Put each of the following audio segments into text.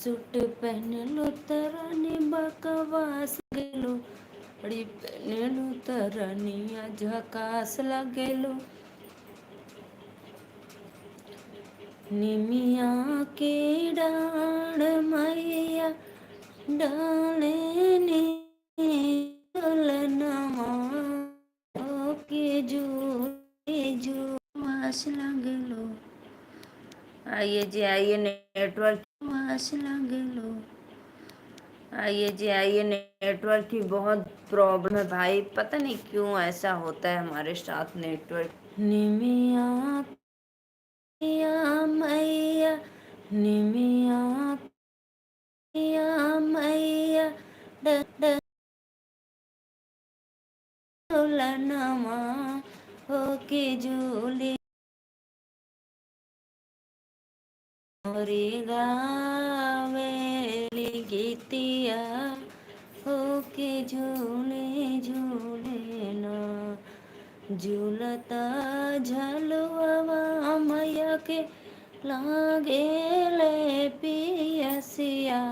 Suit पहनलो तरनी बकवास गेलो, साड़ी पहनलो तरनिया झकास लगेलो। निमिया के डाढ़ मैया डाले झूलनवा के झूले झूमास लगलो। आइए जी आइए, नेटवर्क मास लगलो। आइए जी आइए, नेटवर्क की बहुत प्रॉब्लम है भाई, पता नहीं क्यों ऐसा होता है हमारे साथ नेटवर्क। निमिया मैया निमिया मैया डोलनवा होके झूले मोरी गावेली गीतिया होके झूले झूले ना। झूलता झलुआ मैया के लागेले पियसिया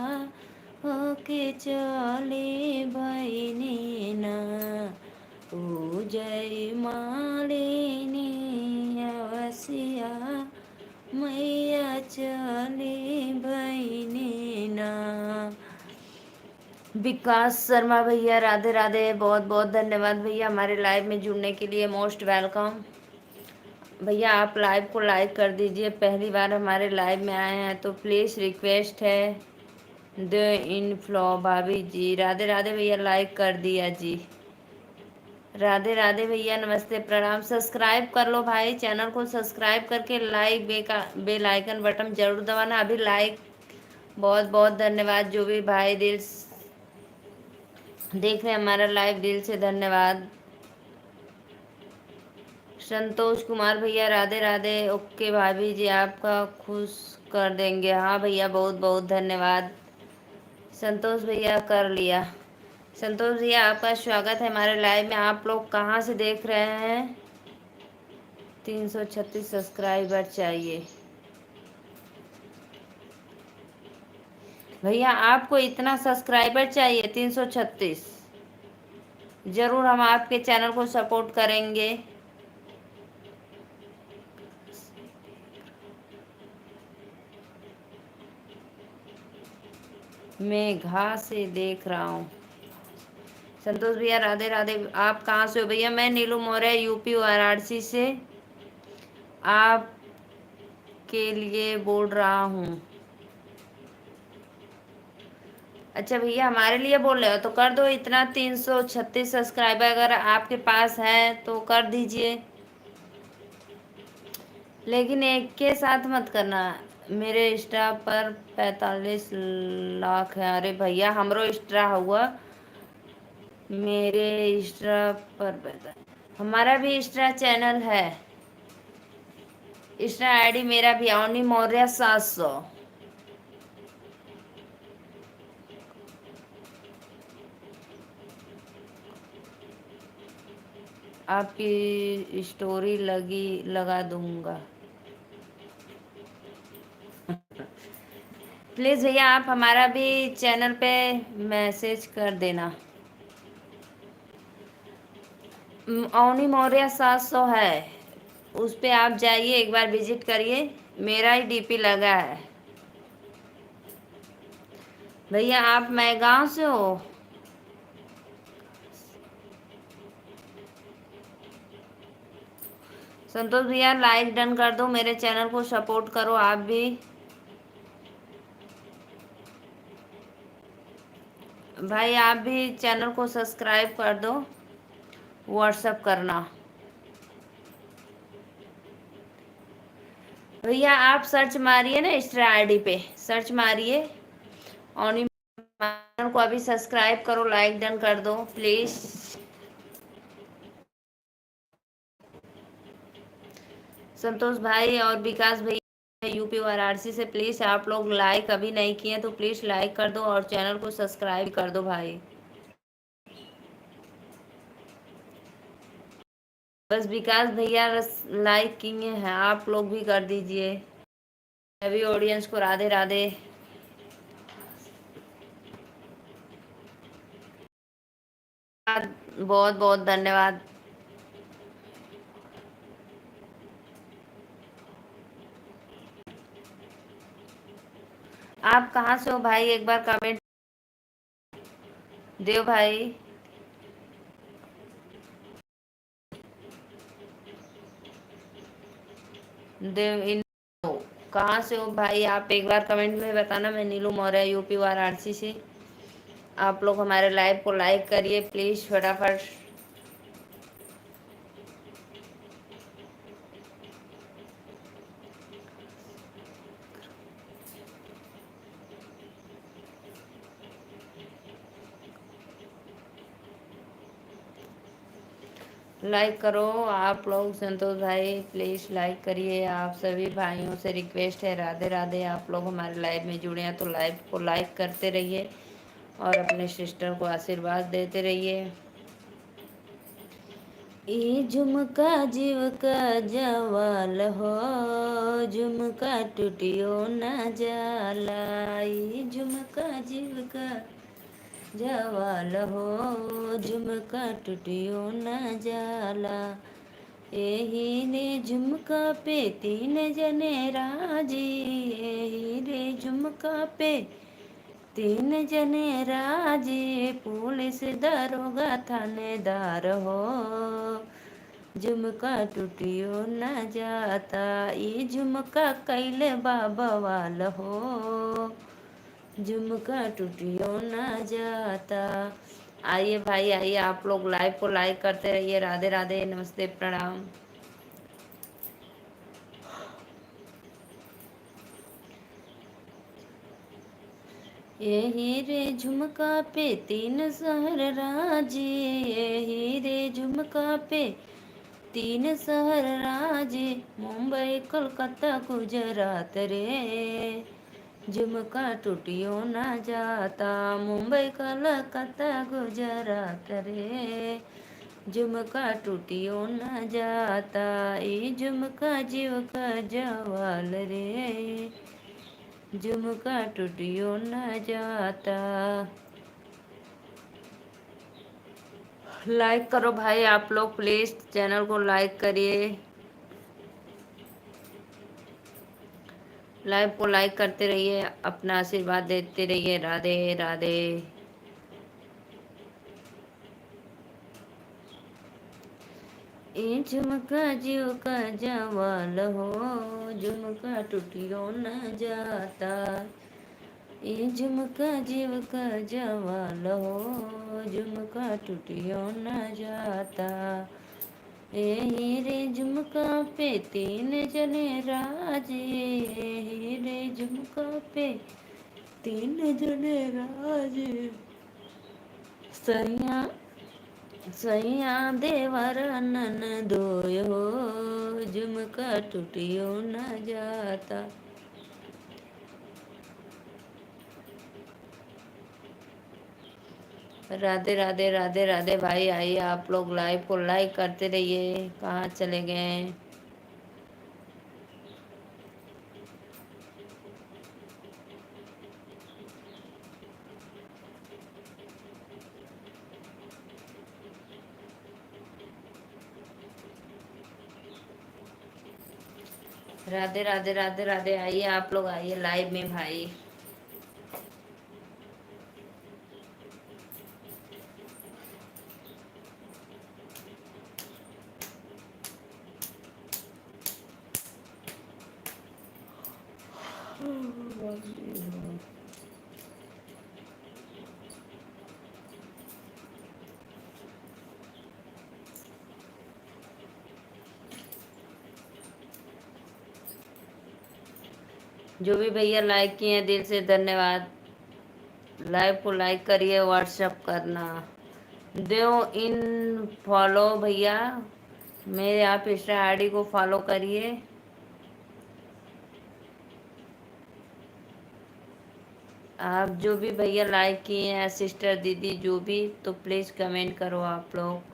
होके चले भैनी ना। जय मालिनी अवसिया मैया चले भैनी ना। विकास शर्मा भैया राधे राधे, बहुत बहुत धन्यवाद भैया हमारे लाइव में जुड़ने के लिए, मोस्ट वेलकम। भैया आप लाइव को लाइक कर दीजिए, पहली बार हमारे लाइव में आए हैं तो प्लीज़ रिक्वेस्ट है। द इन फ्लो भाभी जी राधे राधे भैया, लाइक कर दिया जी। राधे राधे भैया, नमस्ते प्रणाम। सब्सक्राइब कर लो भाई, चैनल को सब्सक्राइब करके लाइक बेल आइकन बटन जरूर दबाना। अभी लाइक, बहुत बहुत धन्यवाद जो भी भाई दिल देख रहे हैं हमारा लाइव, दिल से धन्यवाद। संतोष कुमार भैया राधे राधे, ओके भाभी जी आपका खुश कर देंगे। हाँ भैया, बहुत बहुत धन्यवाद। संतोष भैया कर लिया। संतोष भैया आपका स्वागत है हमारे लाइव में। आप लोग कहाँ से देख रहे हैं? 336 सब्सक्राइबर चाहिए भैया, आपको इतना सब्सक्राइबर चाहिए 336। ज़रूर हम आपके चैनल को सपोर्ट करेंगे। मैं घा से देख रहा हूँ। संतोष भैया राधे राधे, आप कहाँ से हो भैया? मैं नीलू मौर्य यूपी वाराणसी से आपके लिए बोल रहा हूँ। अच्छा भैया, हमारे लिए बोल रहे हो तो कर दो इतना। 336 सब्सक्राइबर अगर आपके पास है तो कर दीजिए, लेकिन एक के साथ मत करना। मेरे इंस्टा पर 45 लाख है। अरे भैया, हमरो इंस्टा हुआ, मेरे इंस्टा पर हमारा भी इंस्टा चैनल है। इंस्टा आईडी मेरा भी अवनी मौर्य 700। आपकी स्टोरी लगा दूंगा। प्लीज़ भैया आप हमारा भी चैनल पे मैसेज कर देना। अवनी मौर्य 700 है, उस पे आप जाइए, एक बार विजिट करिए, मेरा ही डीपी लगा है। भैया आप मैं गांव से हो? संतोष भैया लाइक डन कर दो, मेरे चैनल को सपोर्ट करो आप भी। भाई आप भी चैनल को सब्सक्राइब कर दो, व्हाट्सअप करना। भैया आप सर्च मारिए ना, इंस्टा आईडी पे सर्च मारिए और चैनल को अभी सब्सक्राइब करो, लाइक डन कर दो प्लीज़। संतोष भाई और विकास भैया यूपी वाराणसी से, प्लीज़ आप लोग लाइक अभी नहीं किए तो प्लीज़ लाइक कर दो और चैनल को सब्सक्राइब कर दो भाई। बस विकास भैया लाइक किए हैं, आप लोग भी कर दीजिए। सभी ऑडियंस को राधे राधे। बहुत बहुत धन्यवाद। आप कहाँ से हो भाई, एक बार कमेंट देव भाई। देव इन कहाँ से हो भाई आप, एक बार कमेंट में बताना। मैं नीलू मौर्य, यूपी वाराणसी से। आप लोग हमारे लाइव को लाइक करिए प्लीज फटाफट। लाइक करो आप लोग। संतोष भाई प्लीज लाइक करिए। आप सभी भाइयों से रिक्वेस्ट है, राधे राधे। आप लोग हमारे लाइव में जुड़े हैं तो लाइव को लाइक करते रहिए और अपने सिस्टर को आशीर्वाद देते रहिए। ई झुमका जीव का जवाल हो, झुमका टूटियो न जाला। ई झुमका जीव का जवाल हो, झुमका टूटियो न जाला। एही रे झुमका पे तीन जने राजी, एही रे झुमका पे तीन जने राजी। पुलिस दरोगा थानेदार हो, झुमका टूटियो न जाता। ई झुमका कैले बाबा वाल हो, झुमका टूटियो न जाता। आइए भाई आइए, आप लोग लाइव को लाइक करते रहिए। राधे राधे, नमस्ते, प्रणाम। यही रे झुमका पे तीन शहर राजी, यही रे झुमका पे तीन शहर राजी। मुंबई कोलकाता गुजरात रे, झुमका टूटियो ना जाता। मुंबई कोलकाता गुजरात रे, झुमका टूटियो ना जाता। ई झुमका जीव का जवाल रे, झुमका टूटियो ना जाता। लाइक करो भाई आप लोग प्लीज, चैनल को लाइक करिए। लाइव को लाइक करते रहिए, अपना आशीर्वाद देते रहिए। राधे राधे। ये झुमका जीव का जवाल हो, झुमका टूटियो न जाता। ये झुमका जीव का जवाल हो, झुमका टूटियो न जाता। यही रे झुमका पे तीन जने राजी, यही रे झुमका पे तीन जने राजी। सैया सैया देवर ननदोय हो, झुमका टूटियो न जाता। राधे राधे राधे राधे भाई। आइए आप लोग लाइव को लाइक करते रहिए। कहाँ चले गए। राधे राधे राधे राधे। आइए आप लोग, आइए लाइव में भाई। जो भी भैया लाइक किए हैं दिल से धन्यवाद। लाइव को लाइक करिए, व्हाट्सएप करना। दो इन फॉलो भैया, मेरे आप इंस्टा आईडी को फॉलो करिए। आप जो भी भैया लाइक किए हैं, सिस्टर दीदी जो भी, तो प्लीज़ कमेंट करो आप लोग।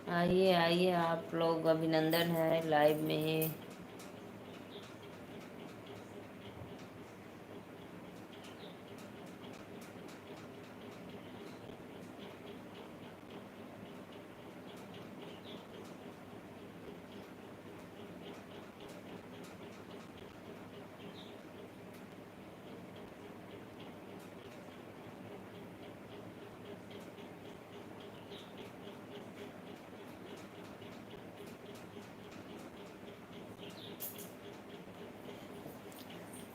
आइए आइए, आप लोग, अभिनंदन है लाइव में।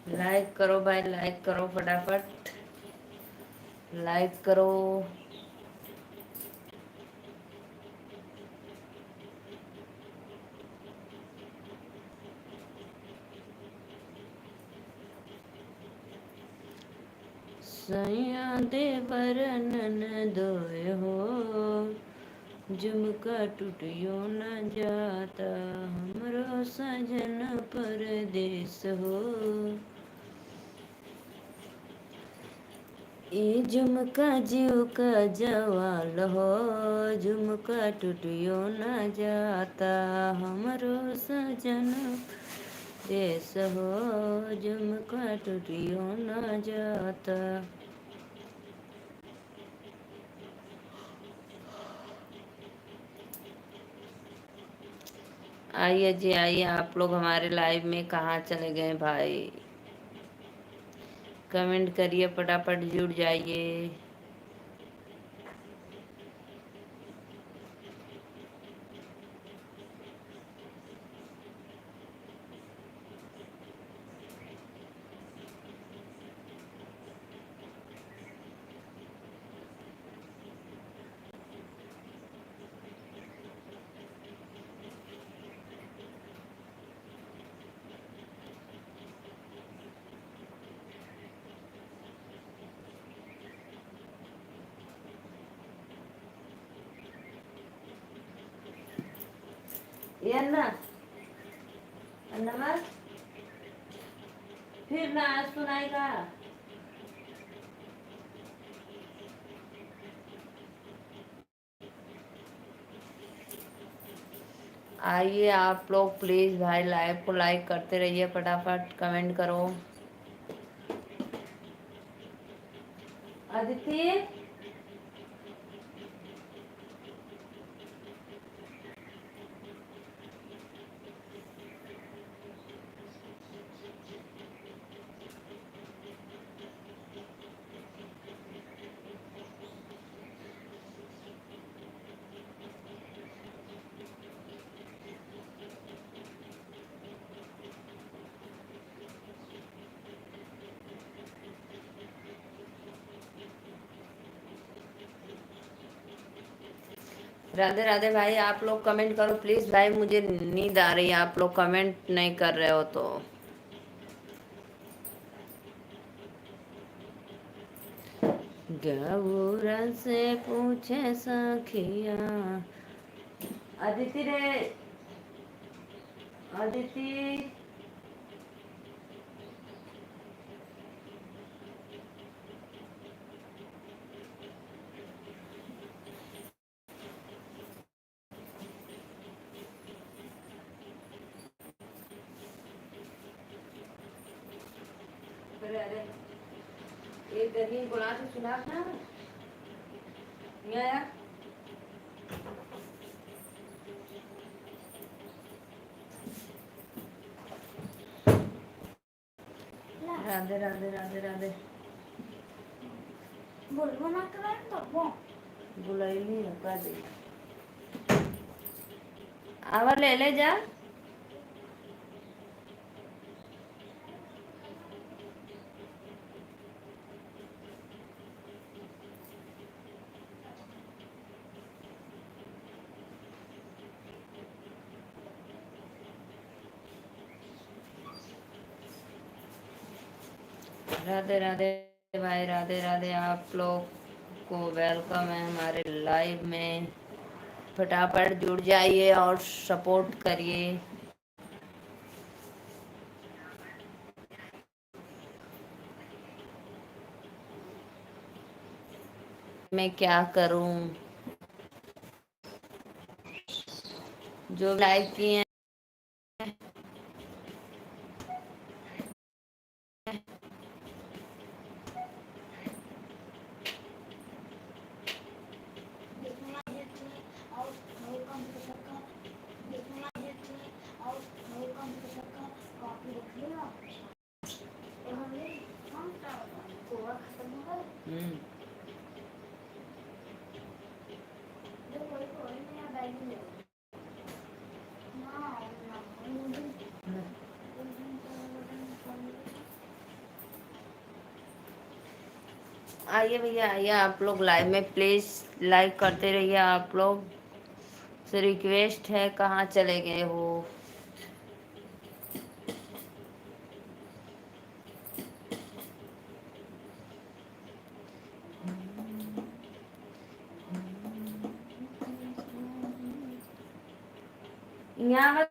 लाइक करो भाई, लाइक करो फटाफट, लाइक करो। सैया देवर ननदोय हो, झुमका टूटियो न जाता, हमरो सजन परदेस हो। ए झुमका जीव का जवाल हो, झुमका टूटियो न जाता, हमरो सजन देश हो, झुमका टूटियो न जाता। आइए जी आइए, आप लोग हमारे लाइव में कहाँ चले गए भाई? कमेंट करिए फटाफट, जुड़ जाइए। ये अन्ना, अन्ना फिर ना आज सुनाएगा। आइए आप लोग प्लीज भाई, लाइव को लाइक करते रहिए, फटाफट कमेंट करो। अदिति, राधे राधे भाई, आप लोग कमेंट करो प्लीज भाई, मुझे नींद आ रही है, आप लोग कमेंट नहीं कर रहे हो तो। गौरा से पूछे सखिया, अदिति रे, अदिति, अरे अरे, एक गर्मी बुला के सुना ना, यहाँ आया। राधे राधे राधे राधे। बोलबो ना करे तो बुलाइली है का दे, आवा ले ले जा। राधे राधे भाई, राधे राधे, आप लोग को वेलकम है हमारे लाइव में। फटाफट जुड़ जाइए और सपोर्ट करिए। मैं क्या करूं? जो लाइक किए हैं। आइए भैया आइए, आप लोग लाइव में प्लीज लाइक करते रहिए। आप लोग से रिक्वेस्ट है, कहाँ चले गए हो। यहाँ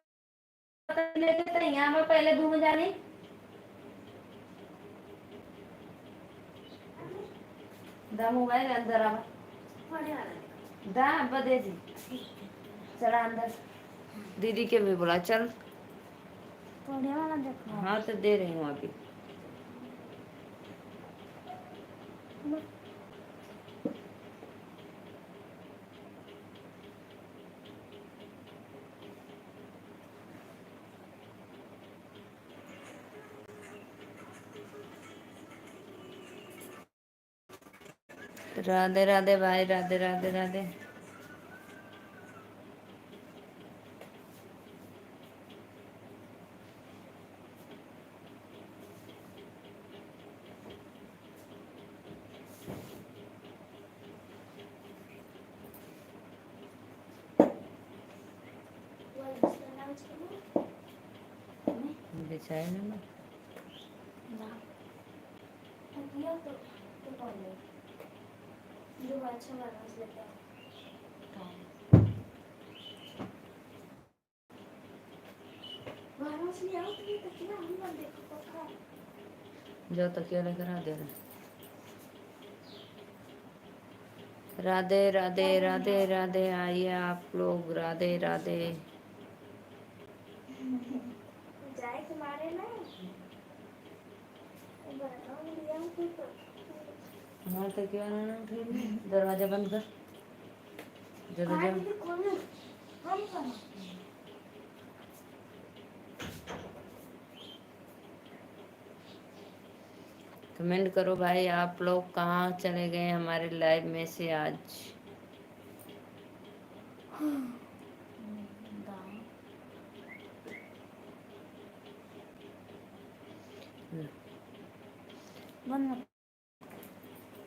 लेते थे, यहाँ पर पहले घूम जाने दा मोबाइल अंदर आवा दा बदे जी चला अंदर। दीदी के भी बोला चल। हाँ तो दे रही हूँ अभी। राधे राधे भाई, राधे राधे राधे। बिछाए ना जो अच्छा लेते हैं। जो तकिया लेकर आ दे रहे। राधे राधे राधे राधे, आइए आप लोग। राधे राधे। जाए तुम्हारे ना हाँ तो क्या ना दरवाजा बंद कर। कमेंट करो भाई, आप लोग कहाँ चले गए हमारे लाइव में से आज।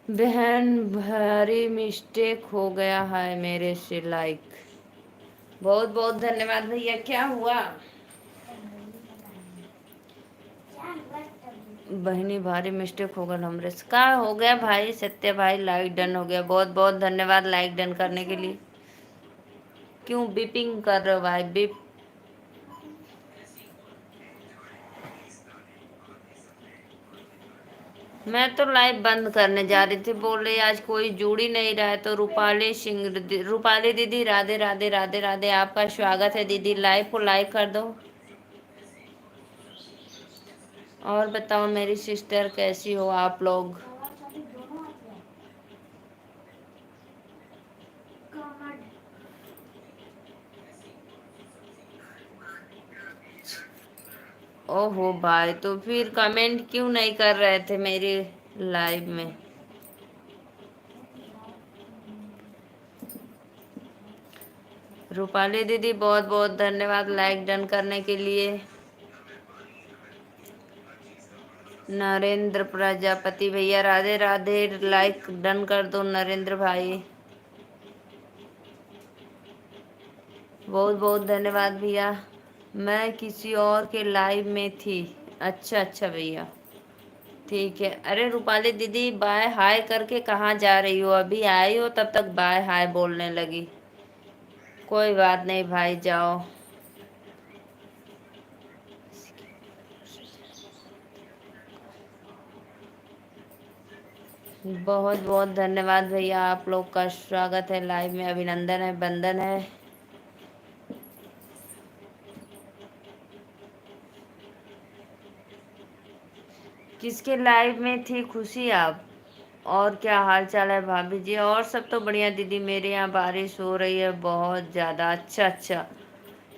बहन भारी मिस्टेक हो गया है मेरे से। लाइक बहुत बहुत धन्यवाद भैया। क्या हुआ बहनी, भारी मिस्टेक हो गया हमरे से। का हो गया भाई? सत्य भाई लाइक डन हो गया, बहुत बहुत धन्यवाद लाइक डन करने के लिए। क्यों बीपिंग कर रहे हो भाई? बीप मैं तो लाइव बंद करने जा रही थी, बोले आज कोई जुड़ ही नहीं रहा है। तो रूपाली सिंह, रूपाली दीदी राधे राधे राधे राधे, आपका स्वागत है दीदी। लाइव को लाइक कर दो। और बताओ मेरी सिस्टर, कैसी हो आप लोग? ओहो भाई, तो फिर कमेंट क्यों नहीं कर रहे थे मेरी लाइव में? रूपाली दीदी बहुत बहुत धन्यवाद लाइक डन करने के लिए। नरेंद्र प्रजापति भैया राधे राधे, लाइक डन कर दो नरेंद्र भाई। बहुत बहुत धन्यवाद भैया। मैं किसी और के लाइव में थी। अच्छा अच्छा भैया, ठीक है। अरे रूपाली दीदी बाय हाय करके कहाँ जा रही हो? अभी आई हो तब तक बाय हाय बोलने लगी। कोई बात नहीं भाई, जाओ। बहुत बहुत धन्यवाद भैया, आप लोग का स्वागत है लाइव में। अभिनंदन है, वंदन है। किसके लाइव में थी खुशी आप? और क्या हाल चाल है भाभी जी? और सब तो बढ़िया दीदी। मेरे यहाँ बारिश हो रही है बहुत ज़्यादा। अच्छा अच्छा,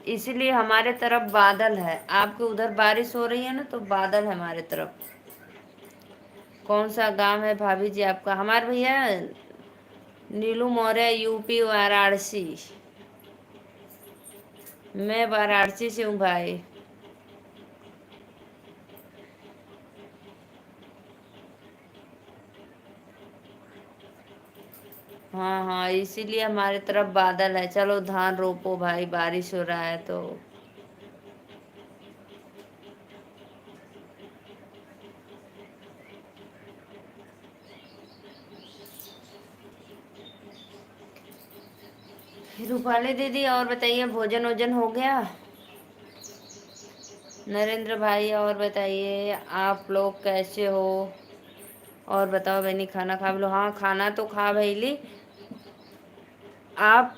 इसीलिए हमारे तरफ बादल है। आपके उधर बारिश हो रही है ना, तो बादल है हमारे तरफ। कौन सा गांव है भाभी जी आपका? हमारे भैया नीलू मौर्य, यूपी वाराणसी। मैं वाराणसी से हूँ भाई। हाँ हाँ, इसीलिए हमारे तरफ बादल है। चलो धान रोपो भाई, बारिश हो रहा है तो। रूपाली दीदी और बताइए, भोजन वोजन हो गया? नरेंद्र भाई और बताइए, आप लोग कैसे हो? और बताओ बहनी, खाना खा लो? हाँ, खाना तो खा भैली। आप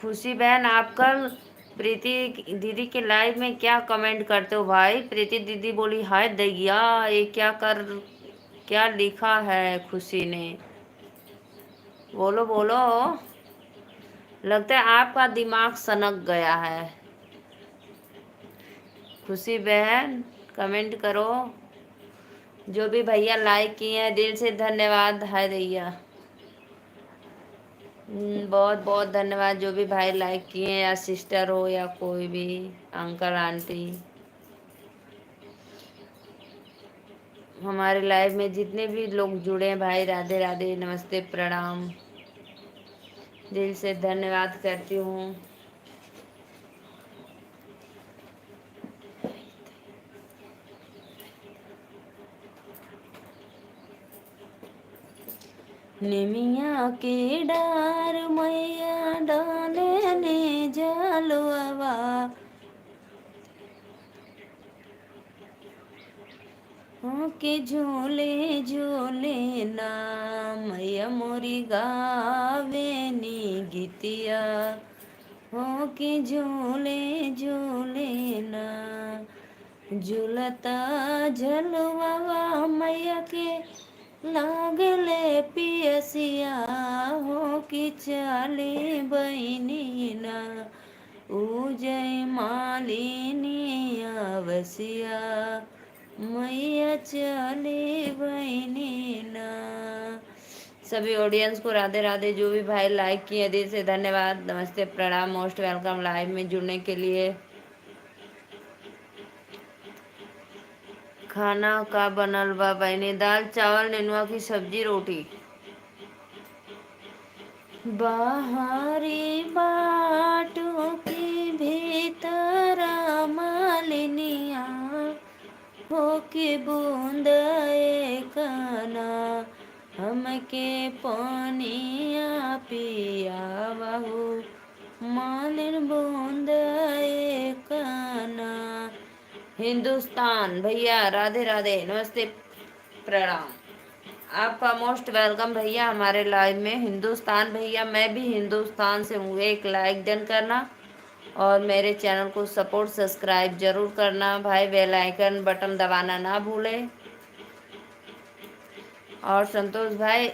खुशी बहन, आप कल प्रीति दीदी के लाइव में क्या कमेंट करते हो भाई? प्रीति दीदी बोली हाय दैया, ये क्या लिखा है खुशी ने? बोलो बोलो। लगता है आपका दिमाग सनक गया है। खुशी बहन कमेंट करो। जो भी भैया लाइक किए हैं दिल से धन्यवाद। हाय दैया, बहुत बहुत धन्यवाद। जो भी भाई लाइक किए हैं, या सिस्टर हो या कोई भी अंकल आंटी, हमारे लाइव में जितने भी लोग जुड़े हैं भाई, राधे राधे, नमस्ते, प्रणाम, दिल से धन्यवाद करती हूँ। निमिया के डार मैया डाले ने जलवा, के झूले झूले ना, मैया मोरी गावे नी गीतिया, हो के झूले झूले ना, झूलता झलवा मैया के लागले पियसिया, हो कि चले बहनी ना, उजय मालिनी अवसिया, मैया चले बहनी ना। सभी ऑडियंस को राधे राधे। जो भी भाई लाइक किए दिल से धन्यवाद, नमस्ते, प्रणाम, मोस्ट वेलकम लाइव में जुड़ने के लिए। खाना का बनल बा बहनी? दाल चावल, नेनुआ की सब्जी, रोटी। बाहरी बाटों के भीतर मालिनिया, होके बूंद काना, हमके पानिया पिया बहू, मालिन बूंद काना। हिंदुस्तान भैया राधे राधे, नमस्ते, प्रणाम। आपका मोस्ट वेलकम भैया हमारे लाइव में। हिंदुस्तान भैया, मैं भी हिंदुस्तान से हूँ। एक लाइक डन करना और मेरे चैनल को सपोर्ट सब्सक्राइब जरूर करना भाई। बेल आइकन बटन दबाना ना भूलें। और संतोष भाई,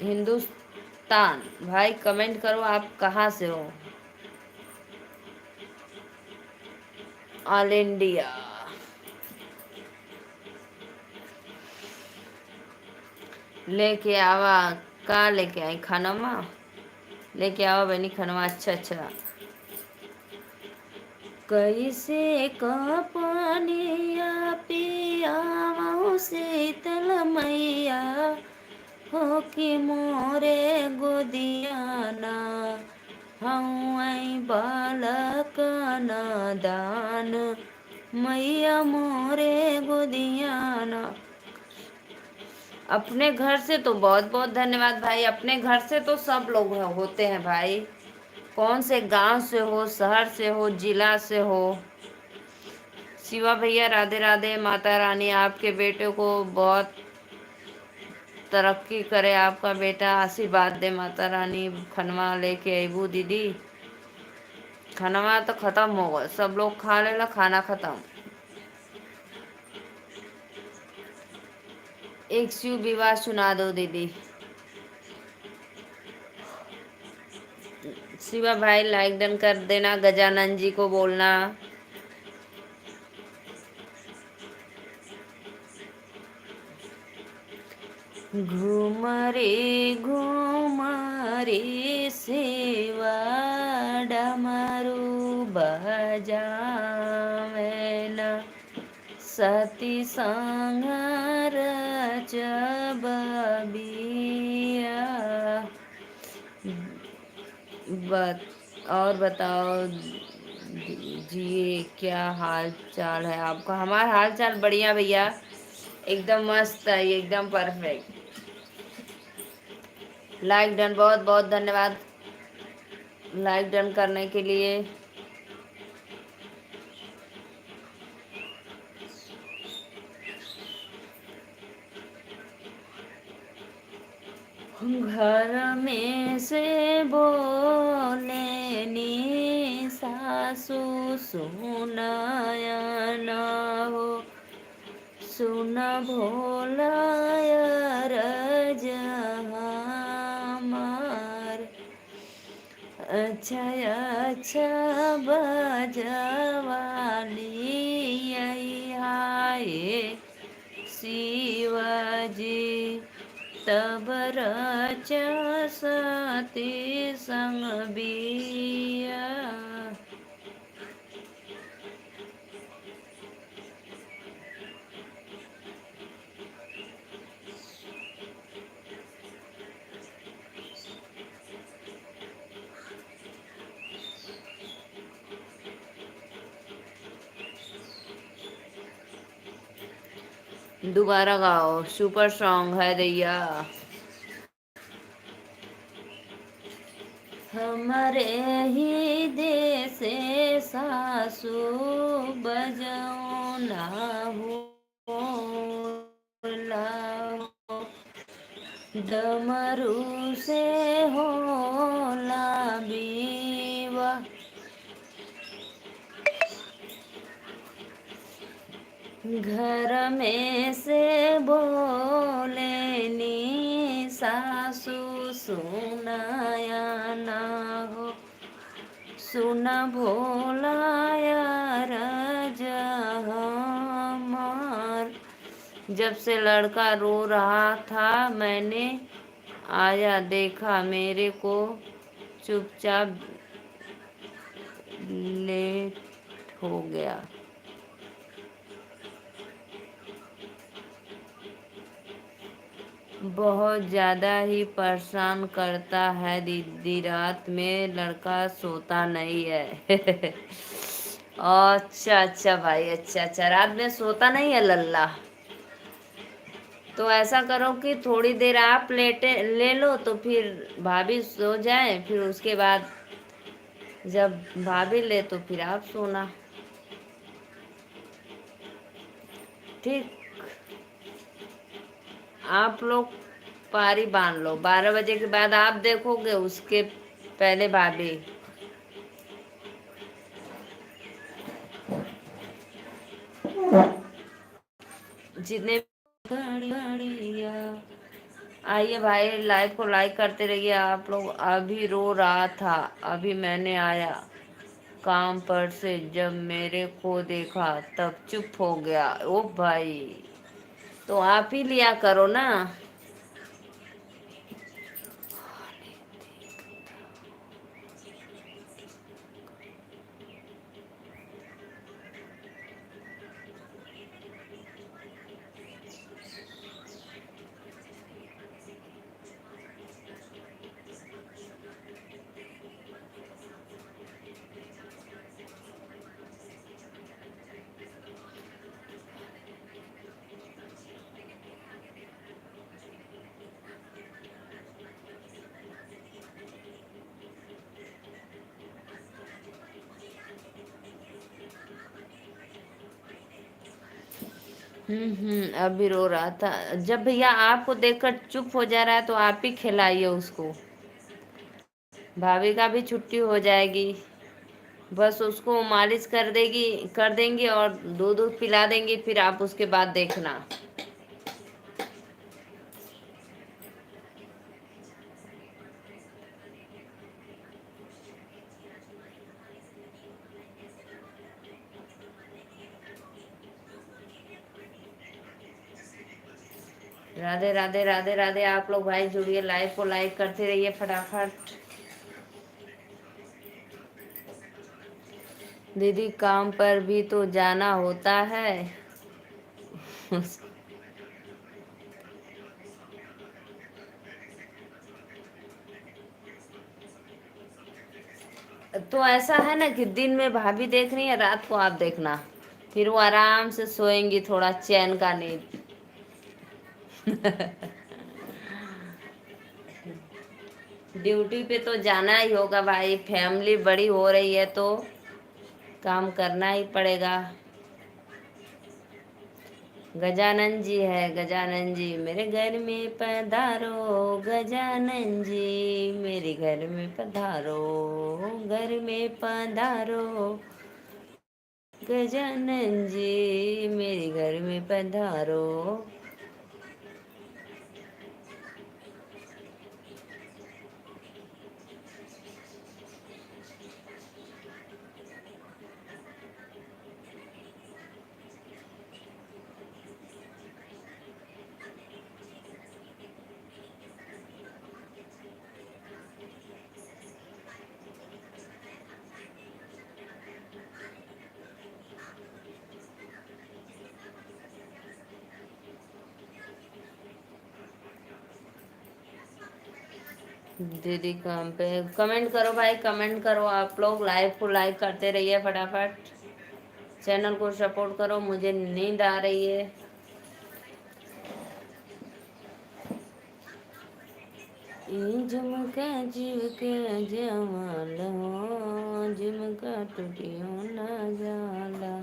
हिंदुस्तान भाई कमेंट करो, आप कहाँ से हो? All India. लेके आवा, का लेके आई? खानमा लेके आवा बनी, खानवा। अच्छा अच्छा। कैसे का पानिया पियावा शीतल मैया, हो कि मोरे गोदियाना, हऊँ बालक नादान, मैया मोरे गोदियाना। अपने घर से तो बहुत बहुत धन्यवाद भाई। अपने घर से तो सब लोग होते हैं भाई। कौन से गांव से हो, शहर से हो, जिला से हो। शिवा भैया राधे राधे। माता रानी आपके बेटे को बहुत तरक्की करे। आपका बेटा आशीर्वाद दे माता रानी। खनवा लेके अबू दीदी। खनवा तो खत्म होगा, सब लोग खा लेला, खाना खत्म। एक शिव विवाह सुना दो दीदी। शिवा भाई लाइक डन कर देना, गजानन जी को बोलना। घूम रे शिवा डमरू बजावेन, सती संहार जबबिया। और बताओ जी, क्या हाल चाल है आपका? हमारा हाल चाल बढ़िया भैया, एकदम मस्त है, एकदम परफेक्ट। लाइक डन, बहुत बहुत धन्यवाद लाइक डन करने के लिए। घर में से बोले नी सासू, सुनाया ना हो, सुन भोलाय रज हमार। अच्छा अच्छा बजवाली हाय शिवाजी, तब रच सती संग बिया। दोबारा गाओ, सुपर सॉन्ग है दैया। हमारे ही देश सासू बजाओ ना हो, डमरू से होला बीवा। घर में से बोले नी सासू, सुनाया ना हो, सुन भोलाया रज हमार। जब से लड़का रो रहा था मैंने आया देखा, मेरे को चुपचाप लेट हो गया। बहुत ज़्यादा ही परेशान करता है दीदी, रात में लड़का सोता नहीं है। अच्छा अच्छा भाई, अच्छा अच्छा, रात में सोता नहीं है लल्ला। तो ऐसा करो कि थोड़ी देर आप लेटे ले लो, तो फिर भाभी सो जाए, फिर उसके बाद जब भाभी ले तो फिर आप सोना। ठीक, आप लोग पारी बांध लो, 12 बजे के बाद आप देखोगे, उसके पहले भाभी। जितने बढ़िया, आइए भाई, लाइव को लाइक करते रहिए आप लोग। अभी रो रहा था, अभी मैंने आया काम पर से, जब मेरे को देखा तब चुप हो गया। ओ भाई, तो आप ही लिया करो ना। अभी रो रहा था। जब भैया आपको देखकर चुप हो जा रहा है तो आप ही खिलाइए उसको, भाभी का भी छुट्टी हो जाएगी। बस उसको मालिश कर देंगी और दूध दूध पिला देंगी, फिर आप उसके बाद देखना। राधे राधे राधे राधे। आप लोग भाई जुड़िए, लाइव को लाइक करते रहिए फटाफट। दीदी काम पर भी तो जाना होता है। तो ऐसा है ना कि दिन में भाभी देख रही है, रात को आप देखना, फिर वो आराम से सोएंगी, थोड़ा चैन का नींद। ड्यूटी पे तो जाना ही होगा भाई, फैमिली बड़ी हो रही है तो काम करना ही पड़ेगा। गजानन जी है, गजानन जी मेरे घर में पधारो, गजानन जी मेरे घर में पधारो, घर में पधारो, गजानन जी मेरे घर में पधारो। दीदी काम पे, कमेंट करो भाई, कमेंट करो आप लोग, लाइव को लाइक करते रहिए फटाफट, चैनल को सपोर्ट करो, मुझे नींद आ रही है। झुमका जीव के जमाल हो, झुमका टूटियो ना जाला।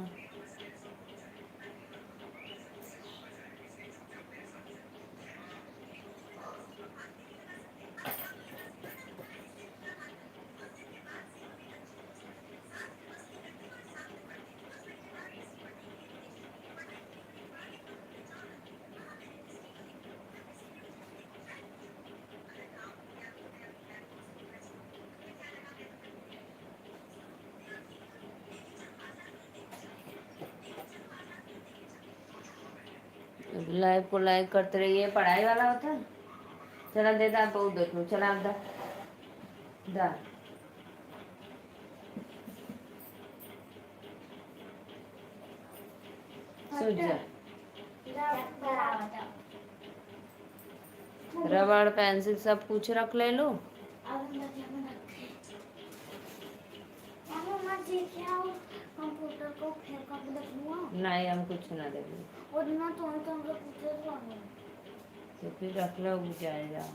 लाइव को लाइक करते रहिए, पढ़ाई वाला होता है। चला दे दा, बहुत देख लो, चला दा दा। सूझ जा। रबड़ पेंसिल सब कुछ रख ले लो। कंप्यूटर को नहीं, हम कुछ ना देंगे। और ना तो फिर रख लो, उग जाएगा।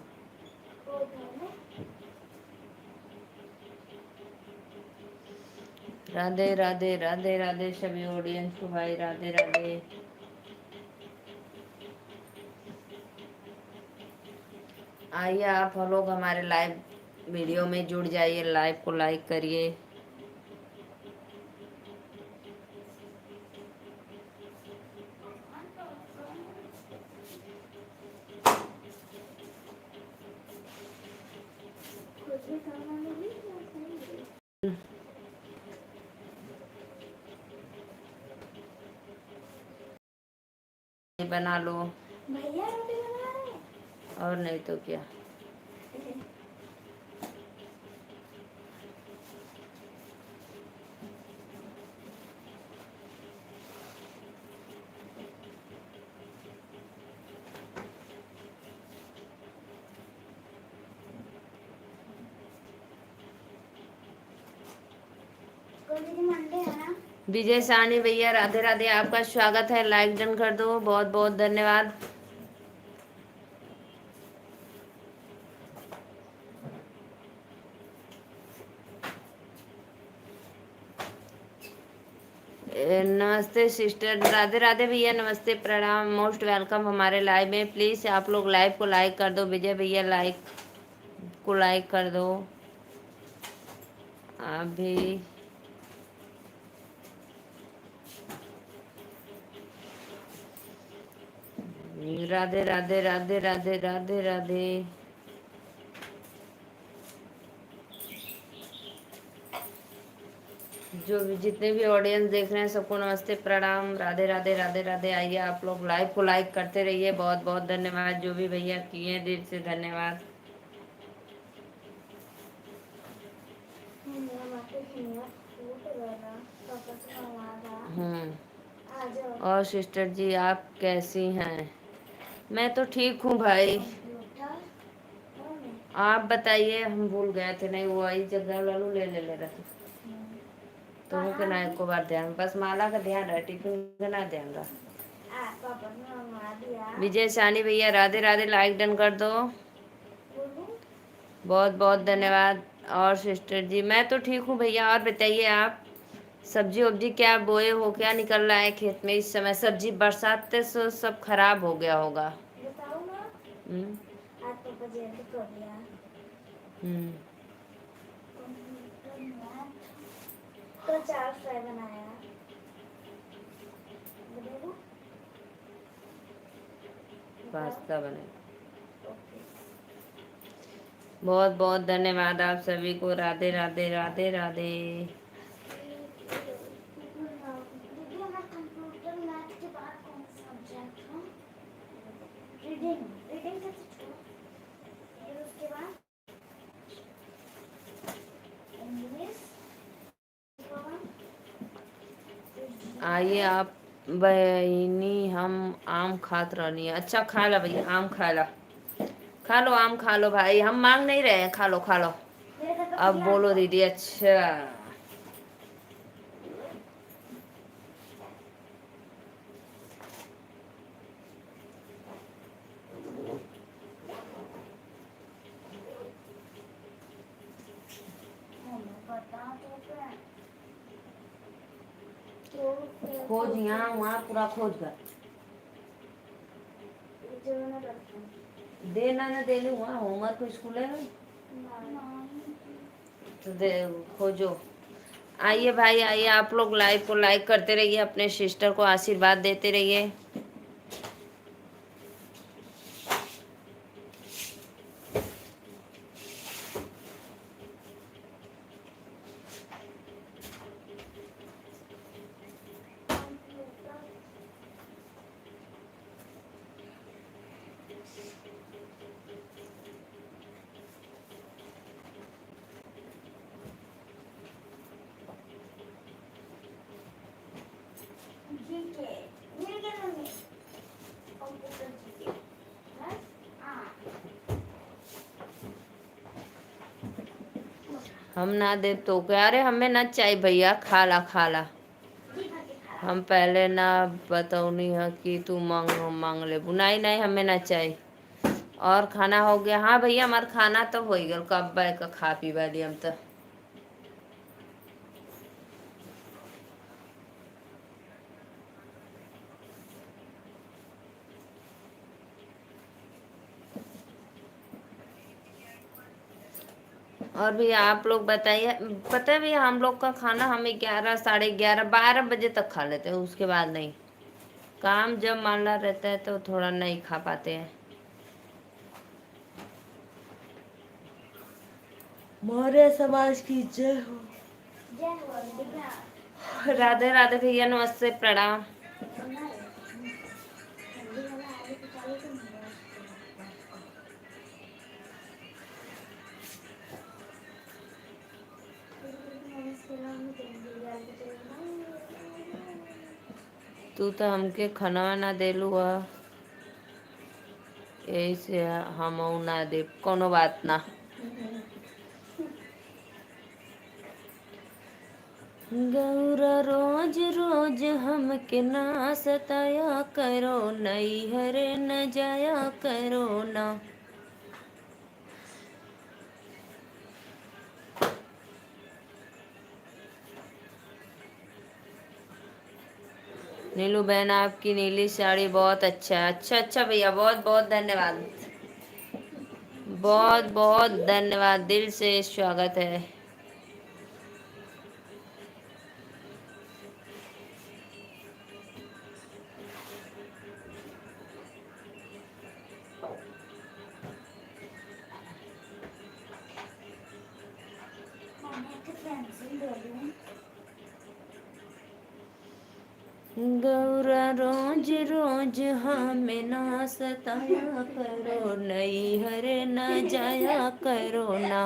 राधे राधे राधे राधे सभी ऑडियंस को भाई, राधे राधे। आइए आप लोग हमारे लाइव वीडियो में जुड़ जाइए, लाइव को लाइक करिए। बना लो भैया, रोटी बना रहे। और नहीं तो क्या। विजय सानी भैया राधे राधे, आपका स्वागत है, लाइक डन कर दो, बहुत बहुत धन्यवाद। नमस्ते सिस्टर, राधे राधे भैया, नमस्ते प्रणाम, मोस्ट वेलकम हमारे लाइव में। प्लीज़ आप लोग लाइव को लाइक कर दो, विजय भैया लाइक को लाइक कर दो आप भी। राधे राधे राधे राधे राधे राधे। जो भी जितने भी ऑडियंस देख रहे हैं सबको नमस्ते प्रणाम, राधे राधे राधे राधे। आइए आप लोग लाइव को लाइक करते रहिए। बहुत बहुत धन्यवाद जो भी भैया किए हैं, दिल से धन्यवाद। और सिस्टर जी आप कैसी हैं? मैं तो ठीक हूँ भाई, आप बताइए। हम भूल गए थे, नहीं वो आई जगह लालू ले ले ले रहे तो वो के ना एको बार ध्यान, बस माला का ध्यान है, टिफिन का ना ध्यान रहा। विजय सानी भैया राधे राधे, लाइक डन कर दो। बहुत बहुत धन्यवाद। और सिस्टर जी मैं तो ठीक हूँ भैया, और बताइए आप सब्जी वब्जी क्या बोए हो, क्या निकल रहा है खेत में इस समय? सब्जी बरसात से सब खराब हो गया होगा। हम्म। हम्म। तो 4 फ्राई बनाया। पास्ता बने। बहुत बहुत धन्यवाद आप सभी को, राधे राधे राधे राधे। कंप्यूटर मैथ के बाद कौन सा सब्जेक्ट था? रीडिंग। रीडिंग का फिर उसके बाद इंग्लिश। आइए आप बहनी, हम आम खात रहनी है। अच्छा खा ला भैया, आम खा ला, खा लो आम खा लो भाई, हम मांग नहीं रहे हैं, खा लो खा लो। अब बोलो दीदी। अच्छा खोज यहाँ वहाँ पूरा खोज कर देना न देने वहाँ होमवर्क स्कूल है तो दे खोजो। आइए भाई आइए, आप लोग लाइव को लाइक करते रहिए, अपने सिस्टर को आशीर्वाद देते रहिए। हम ना दे तो क्या, अरे हमें ना चाहिए भैया, खाला खाला। हम पहले ना बताओ नहीं है कि तू मांग मांग ले, बुनाई नहीं हमें ना चाहिए। और खाना हो गया? हाँ भैया हमारा खाना तो हो गया, कब का खा पी वाली हम तो। और भी आप लोग बताइए। पता है भैया हम लोग का खाना हम 11 साढ़े 11 12 बजे तक खा लेते हैं, उसके बाद नहीं। काम जब मानना रहता है तो थोड़ा नहीं खा पाते हैं। मौर्य समाज की जय हो। राधे राधे भैया, नमस्ते प्रणाम। तू तो हमके खाना ना देलू है, यही से हम ना दे, कोनो बात ना। गौरा रोज रोज हमके ना सताया करो, नई हरे न जाया करो ना। नीलू बहन आपकी नीली साड़ी बहुत अच्छा है। अच्छा अच्छा भैया, बहुत बहुत धन्यवाद, बहुत बहुत धन्यवाद, दिल से स्वागत है। गौरा रोज रोज हमें ना सताया करो, नई हरे ना जाया करो ना।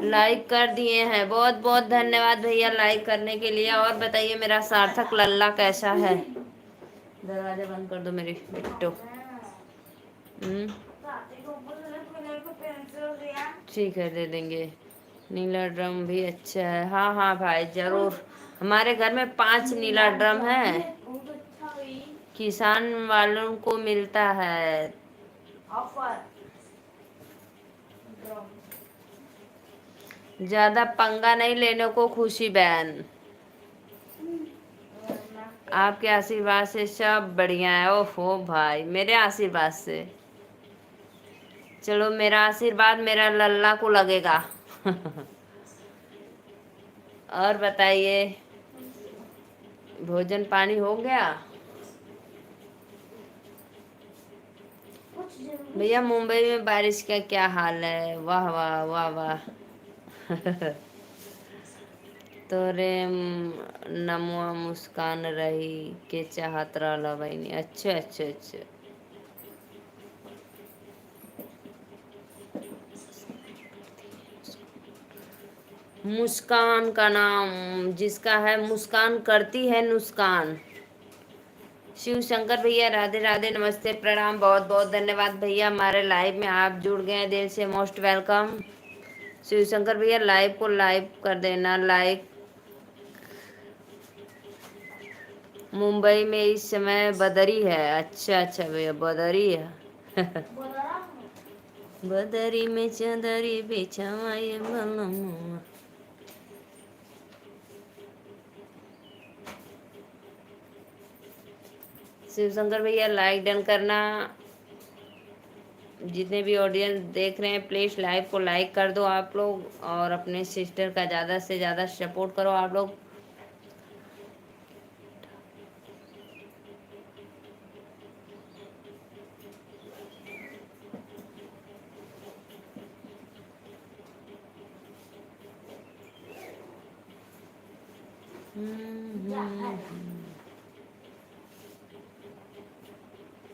लाइक कर दिए हैं, बहुत बहुत धन्यवाद भैया लाइक करने के लिए। और बताइए मेरा सार्थक लल्ला कैसा है? दरवाजा बंद कर दो मेरी बिट्टो। ठीक है, दे देंगे। नीला ड्रम भी अच्छा है। हाँ हाँ भाई जरूर। हमारे घर में 5 नीला ड्रम है, किसान वालों को मिलता है ऑफर। ज्यादा पंगा नहीं लेने को खुशी बहन, आपके आशीर्वाद से सब बढ़िया है। ओहो भाई मेरे आशीर्वाद से, चलो मेरा आशीर्वाद मेरा लल्ला को लगेगा। और बताइए भोजन पानी हो गया? भैया मुंबई में बारिश का क्या हाल है? वाह वाह वाह वाह। तोरे नमुआ मुस्कान रही के चाहत रहला बहनी। अच्छा अच्छा अच्छा। मुस्कान का नाम जिसका है मुस्कान करती है नुस्कान। शिव शंकर भैया राधे राधे, नमस्ते प्रणाम, बहुत बहुत धन्यवाद भैया हमारे लाइव में आप जुड़ गए हैं, दिल से मोस्ट वेलकम। शिव शंकर भैया लाइव को लाइव कर देना लाइक। मुंबई में इस समय बदरी है। अच्छा अच्छा भैया बदरी है। बदरी में चंदरी बिछावाए बलमुआ। शिव शंकर भैया लाइक डन करना। जितने भी ऑडियंस देख रहे हैं प्लीज लाइव को लाइक कर दो आप लोग, और अपने सिस्टर का ज़्यादा से ज़्यादा सपोर्ट करो आप लोग।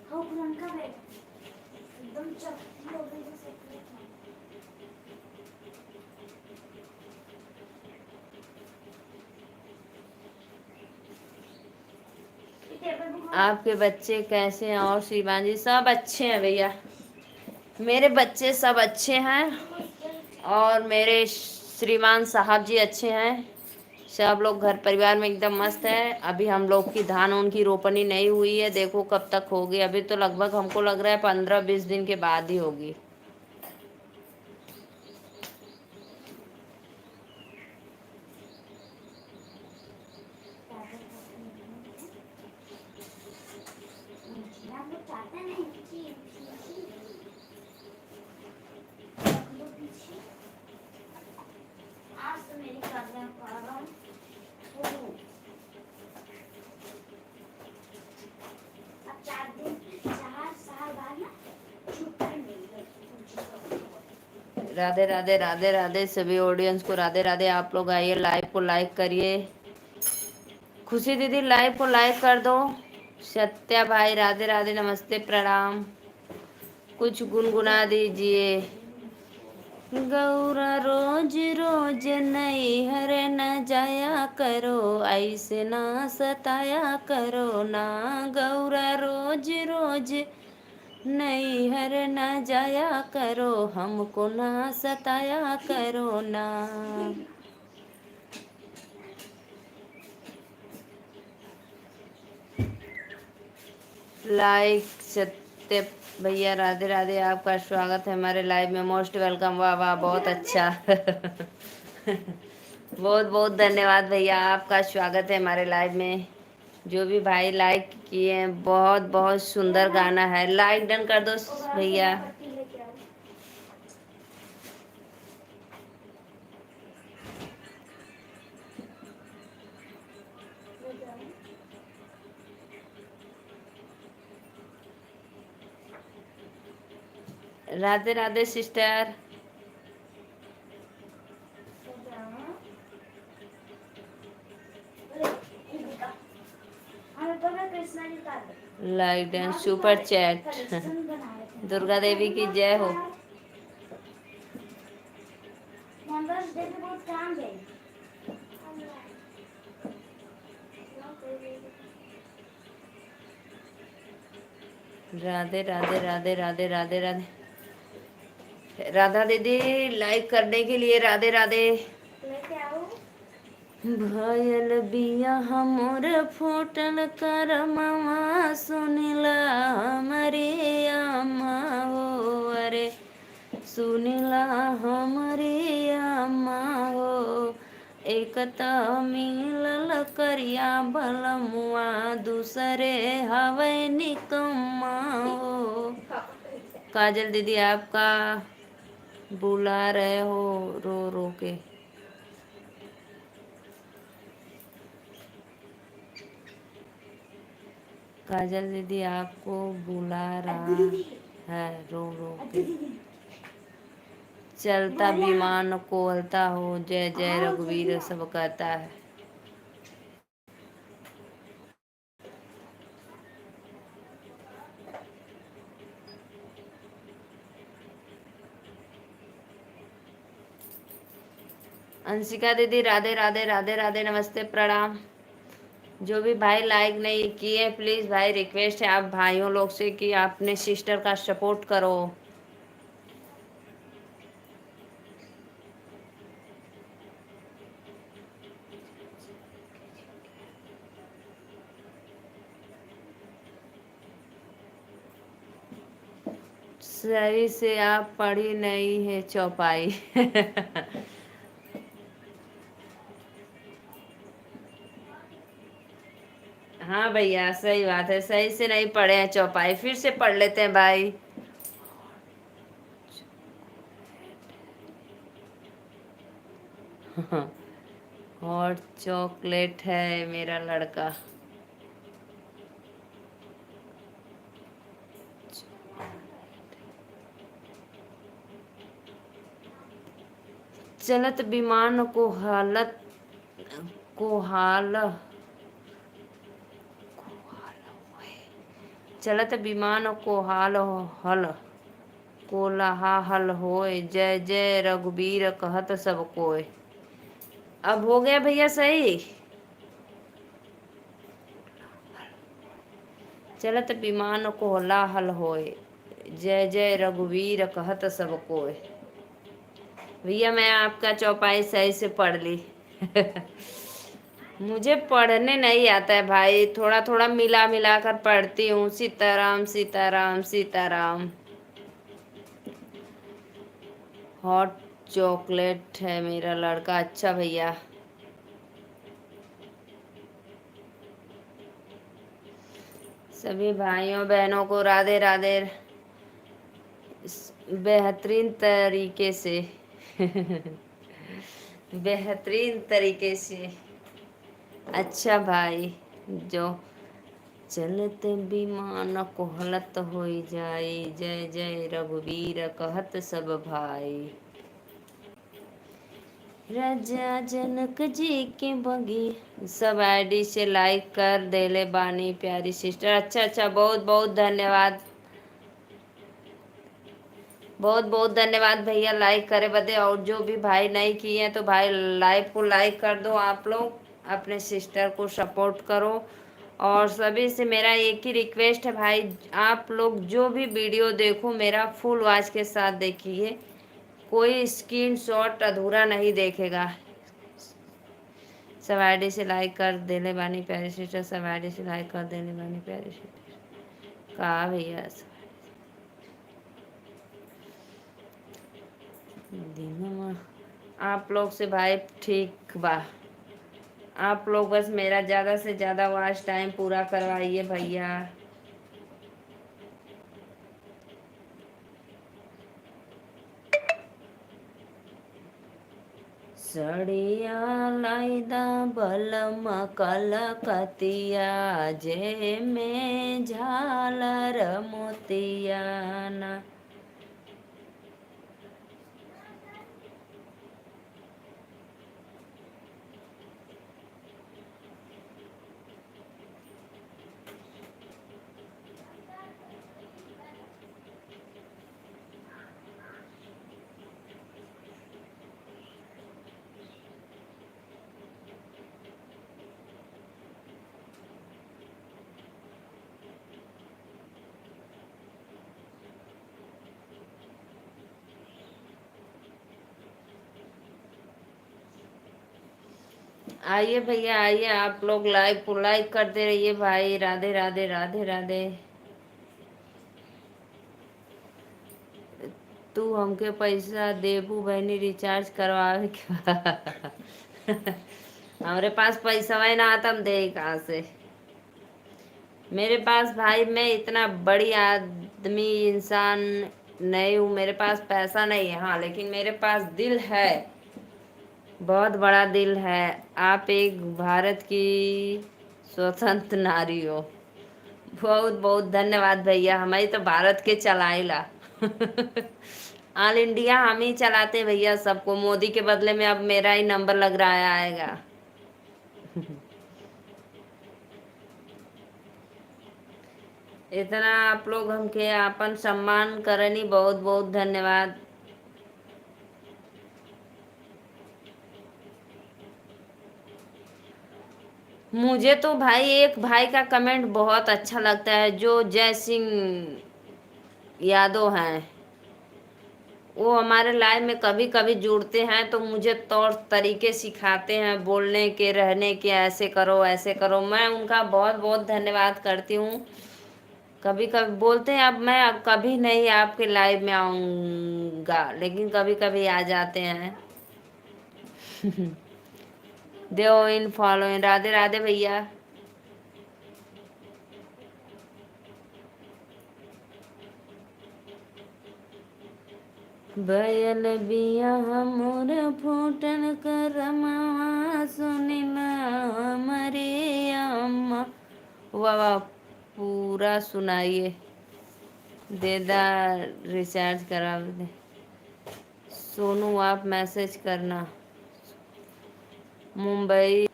हाँ प्रियंका बेटा एकदम चपटी हो गई जैसे आपके बच्चे कैसे हैं? और श्रीमान जी सब अच्छे हैं भैया, मेरे बच्चे सब अच्छे हैं, और मेरे श्रीमान साहब जी अच्छे हैं। सब लोग घर परिवार में एकदम मस्त है। अभी हम लोग की धान उनकी रोपनी नहीं हुई है, देखो कब तक होगी। अभी तो लगभग हमको लग रहा है 15-20 दिन के बाद ही होगी। राधे राधे राधे राधे सभी ऑडियंस को राधे राधे। आप लोग आइए लाइव को लाइक करिए। खुशी दीदी लाइव को लाइक कर दो। सत्या भाई राधे राधे, नमस्ते प्रणाम। कुछ गुनगुना दीजिए। गौरा रोज रोज नई हर न जाया करो, ऐसे ना सताया करो ना। गौरा रोज रोज नई हर न जाया करो, हमको ना सताया करो ना। लाइक सत्य भैया राधे राधे, आपका स्वागत है हमारे लाइव में, मोस्ट वेलकम। वाह वाह बहुत अच्छा। बहुत बहुत धन्यवाद भैया, आपका स्वागत है हमारे लाइव में। जो भी भाई लाइक किए हैं, बहुत बहुत सुंदर गाना है, लाइक डन कर दो भैया। Radhe Radhe sister. Like and super chat. Collection बनाए थे। दुर्गा देवी की जय हो। मदर्स डे पे बहुत काम है। राधे राधे राधे राधे राधे राधे। राधा दीदी लाइक करने के लिए राधे राधे। लेके आओ। भयल बिया हमर फूटल करमवा सुनिला हमरे अम्मा हो। अरे सुनिला हमरे अम्मा हो। एक त मिलल करिया बलमुआ दूसरे हवे निकम्मा हो। काजल दीदी आपका बुला रहे हो रो रो के। काजल दीदी आपको बुला रहा है रो रो के। चलता विमान कोलता हो जय जय रघुवीर सब कहता है। अंशिका दीदी राधे राधे राधे राधे नमस्ते प्रणाम। जो भी भाई लाइक नहीं किए प्लीज भाई रिक्वेस्ट है आप भाइयों लोग से कि आपने सिस्टर का सपोर्ट करो। सही से आप पढ़ी नहीं है चौपाई। हाँ भैया सही बात है, सही से नहीं पढ़े हैं चौपाई, फिर से पढ़ लेते हैं भाई। और चॉकलेट है मेरा लड़का। चलत विमान को हालत को हाल चलत विमान को हाल हल कोलाहल होए जय जय रघुबीर कहत सब कोय। अब हो गया भैया सही। चलत विमान को कोलाहल होए जय जय रघुवीर कहत सब कोय। भैया मैं आपका चौपाई सही से पढ़ ली। मुझे पढ़ने नहीं आता है भाई, थोड़ा थोड़ा मिला मिला कर पढ़ती हूँ। सीताराम सीताराम सीताराम। हॉट चॉकलेट है मेरा लड़का। अच्छा भैया सभी भाइयों बहनों को राधे राधे बेहतरीन तरीके से। बेहतरीन तरीके से। अच्छा भाई जो चलत विमान कोहलत होई जाई जय जय रघुवीर कहत सब भाई। राजा जनक जी के बगी सब आईडी से लाइक कर देले बानी प्यारी सिस्टर। अच्छा अच्छा बहुत बहुत धन्यवाद, बहुत बहुत धन्यवाद भैया लाइक करे बदे। और जो भी भाई नहीं किए हैं तो भाई लाइव को लाइक कर दो, आप लोग अपने सिस्टर को सपोर्ट करो। और सभी से मेरा एक ही रिक्वेस्ट है भाई, आप लोग जो भी वीडियो देखो मेरा फुल वॉच के साथ देखिए, कोई स्क्रीनशॉट अधूरा नहीं देखेगा। सब आईडी से लाइक कर देले बानी प्यारी सिस्टर, सब आईडी से लाइक कर देले बानी प्यारी सिस्टर। कहा भैया दिनवा आप लोग से भाई ठीक बा। आप लोग बस मेरा ज़्यादा से ज़्यादा वॉच टाइम पूरा करवाइए भैया। सड़िया लाइदा बलम कलकतिया जे में झालर मोतियाना। आइए भैया आइए, आप लोग लाइक को लाइक करते रहिए भाई। राधे राधे राधे राधे। तू हमके पैसा देबू बहनी रिचार्ज करवावे के बा। हमारे पास पैसा है ना, तो हम दे कहाँ से। मेरे पास भाई, मैं इतना बड़ी आदमी इंसान नहीं हूँ, मेरे पास पैसा नहीं है हाँ, लेकिन मेरे पास दिल है, बहुत बड़ा दिल है। आप एक भारत की स्वतंत्र नारी हो। बहुत बहुत धन्यवाद भैया, हमारी तो भारत के चलाइला। ऑल इंडिया हम ही चलाते भैया सबको, मोदी के बदले में अब मेरा ही नंबर लग रहा है आएगा। इतना आप लोग हमके आपन सम्मान करनी, बहुत बहुत धन्यवाद। मुझे तो भाई एक भाई का कमेंट बहुत अच्छा लगता है, जो जय सिंह यादव हैं। वो हमारे लाइव में कभी कभी जुड़ते हैं, तो मुझे तौर तरीके सिखाते हैं बोलने के, रहने के, ऐसे करो ऐसे करो। मैं उनका बहुत बहुत धन्यवाद करती हूँ। कभी कभी बोलते हैं, अब मैं अब कभी नहीं आपके लाइव में आऊँगा, लेकिन कभी कभी आ जाते हैं। देव इन फॉलो इन। राधे राधे भैया। बयल बिया हमर फूटन करमवा सुनिला हमरे अम्मा। वाह वाह, पूरा सुनाइए। देदा रिचार्ज करा दे। सोनू आप मैसेज करना। मुंबई।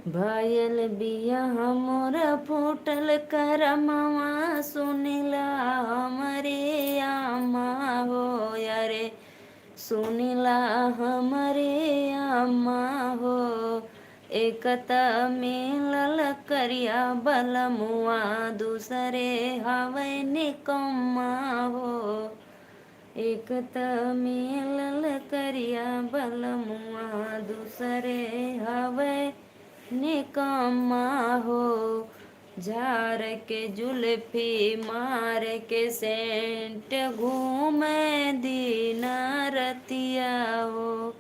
भयल बिया हमर फूटल करमवा सुनिला हमरे अम्मा हो यारे, सुनिला हमरे अम्मा हो। एकत मिलल करिया बलमुआ, दूसरे हवे निकम्मा हो। एकत मिलल करिया बलमुआ, दूसरे हवे निकम्मा हो। झार के जुल्फी मार के सेंट, घूमे दिन रतिया हो।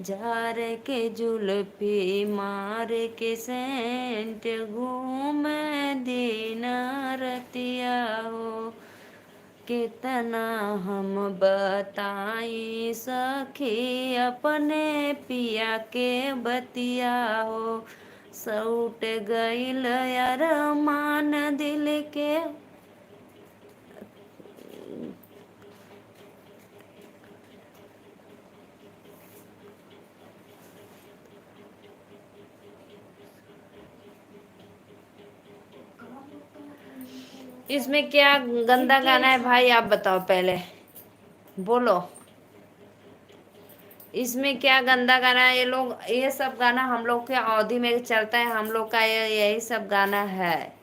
झार के जुल्फी मार के सेंट, घूमे दिन रतिया हो। कितना हम बताई सखी अपने पिया के बतिया हो। सऊट गईल यार मान दिल के। इसमें क्या गंदा गाना है भाई, आप बताओ पहले, बोलो। इसमें क्या गंदा गाना है? ये लोग, ये सब गाना हम लोग के अवधि में चलता है, हम लोग का यही सब गाना है,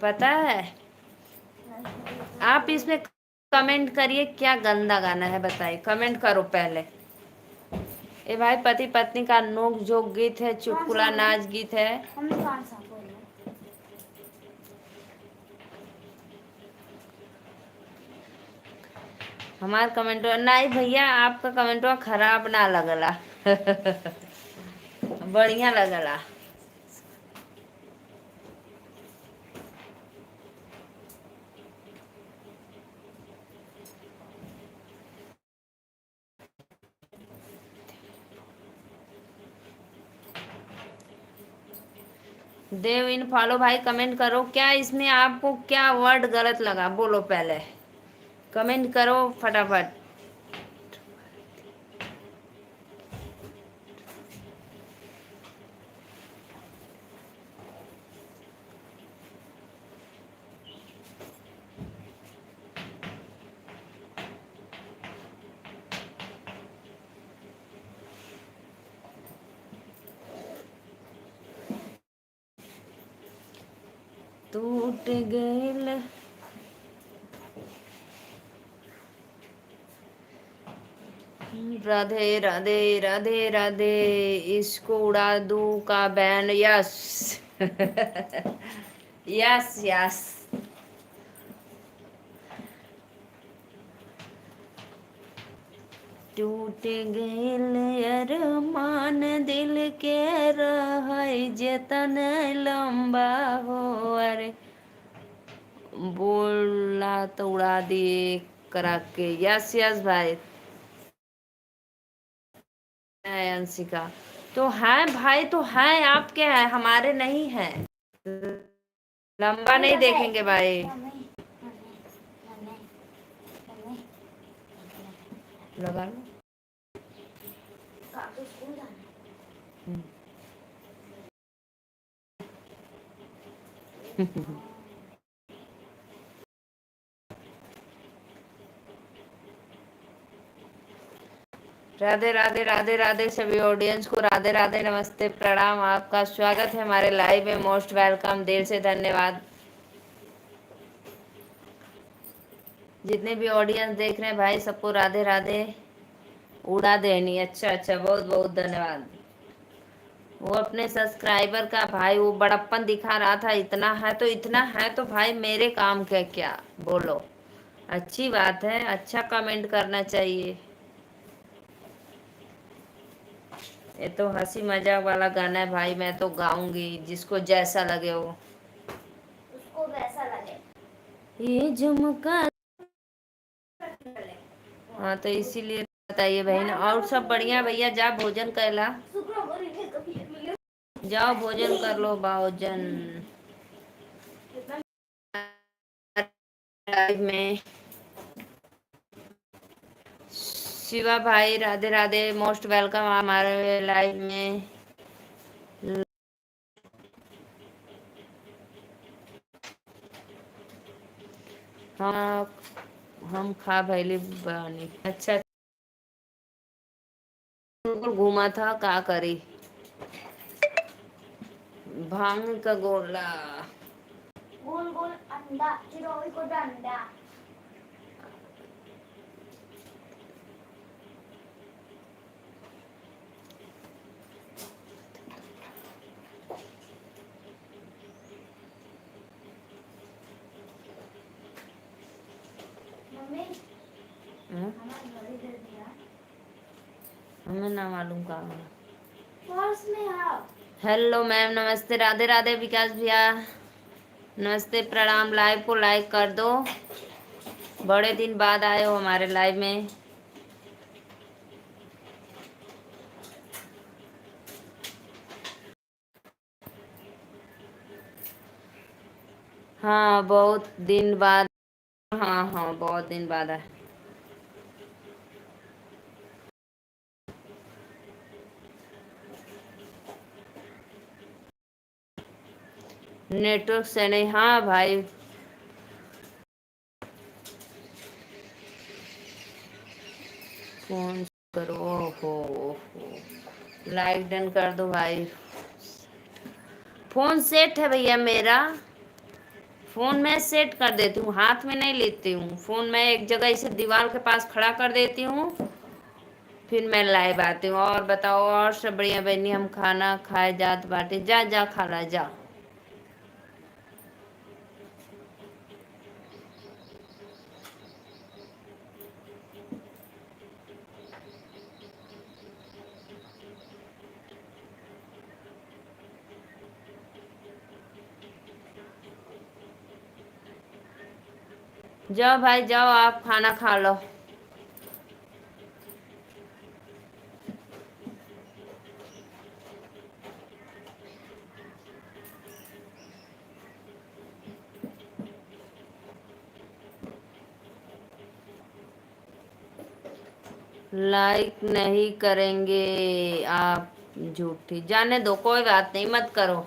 पता है। आप इसमें कमेंट करिए, क्या गंदा गाना है बताइए, कमेंट करो पहले। ये भाई पति पत्नी का नोक झोंक गीत है, चुटकुला नाच गीत है। हमार कमेंट नहीं भैया, आपका कमेंट खराब ना लगला। बढ़िया लगला। देव इन फॉलो भाई, कमेंट करो, क्या इसमें आपको क्या वर्ड गलत लगा, बोलो पहले, कमेंट करो फटाफट। टूट गईल राधे राधे राधे राधे। इसको उड़ा दूं का बैन? यस। Yes yes. टूट गेल अरमान दिल के रहै जेतन लंबा हो। अरे बोला तो उड़ा दिए करा के। यस यस भाई। अंशिका तो है भाई, तो है आपके, है हमारे नहीं है। लंबा नहीं देखेंगे भाई। लगा लो। राधे राधे राधे राधे सभी ऑडियंस को राधे राधे नमस्ते प्रणाम। आपका स्वागत है हमारे लाइव में। Most welcome. देर से धन्यवाद। जितने भी ऑडियंस देख रहे हैं भाई सबको राधे राधे। उड़ा देनी। अच्छा अच्छा, बहुत बहुत धन्यवाद। वो अपने सब्सक्राइबर का भाई वो बड़प्पन दिखा रहा था। इतना है तो इतना है तो भाई मेरे काम का क्या बोलो। अच्छी बात है, अच्छा कमेंट करना चाहिए। ये तो हंसी मजाक वाला गाना है भाई, मैं तो गाऊंगी जिसको जैसा लगे वो, उसको वैसा लगे। ये झुमका। हाँ तो इसीलिए बताइए बहन। और सब बढ़िया भैया। जा भोजन कैला, जाओ भोजन कर लो भोजन। लाइव में शिवा भाई राधे राधे, मोस्ट वेलकम हमारे लाइव में। हाँ हम खा भैली बानी। अच्छा बिल्कुल घूमा था का करी। भांग का गोला। गोल गोल अंडा, चिरौरी को डंडा। मम्मी हमारा घड़ी दे दिया। हमें ना मालूम कहाँ है। पर्स में आओ। हेलो मैम, नमस्ते राधे राधे। विकास भैया नमस्ते प्रणाम। लाइव को लाइक कर दो। बड़े दिन बाद आए हो हमारे लाइव में। हाँ बहुत दिन बाद। हाँ हाँ बहुत दिन बाद आए। नेटवर्क से नहीं। हाँ भाई फोन करो। हो लाइक डन कर दो भाई। फोन सेट है भैया मेरा। फोन मैं सेट कर देती हूँ, हाथ में नहीं लेती हूँ फोन। मैं एक जगह इसे दीवार के पास खड़ा कर देती हूँ, फिर मैं लाइव आती हूँ। और बताओ और सब बढ़िया बहनी। हम खाना खाए जात बाटे। जा जा खा ला जा। जाओ भाई जाओ, आप खाना खा लो। लाइक नहीं करेंगे आप झूठी। जाने दो कोई बात नहीं, मत करो।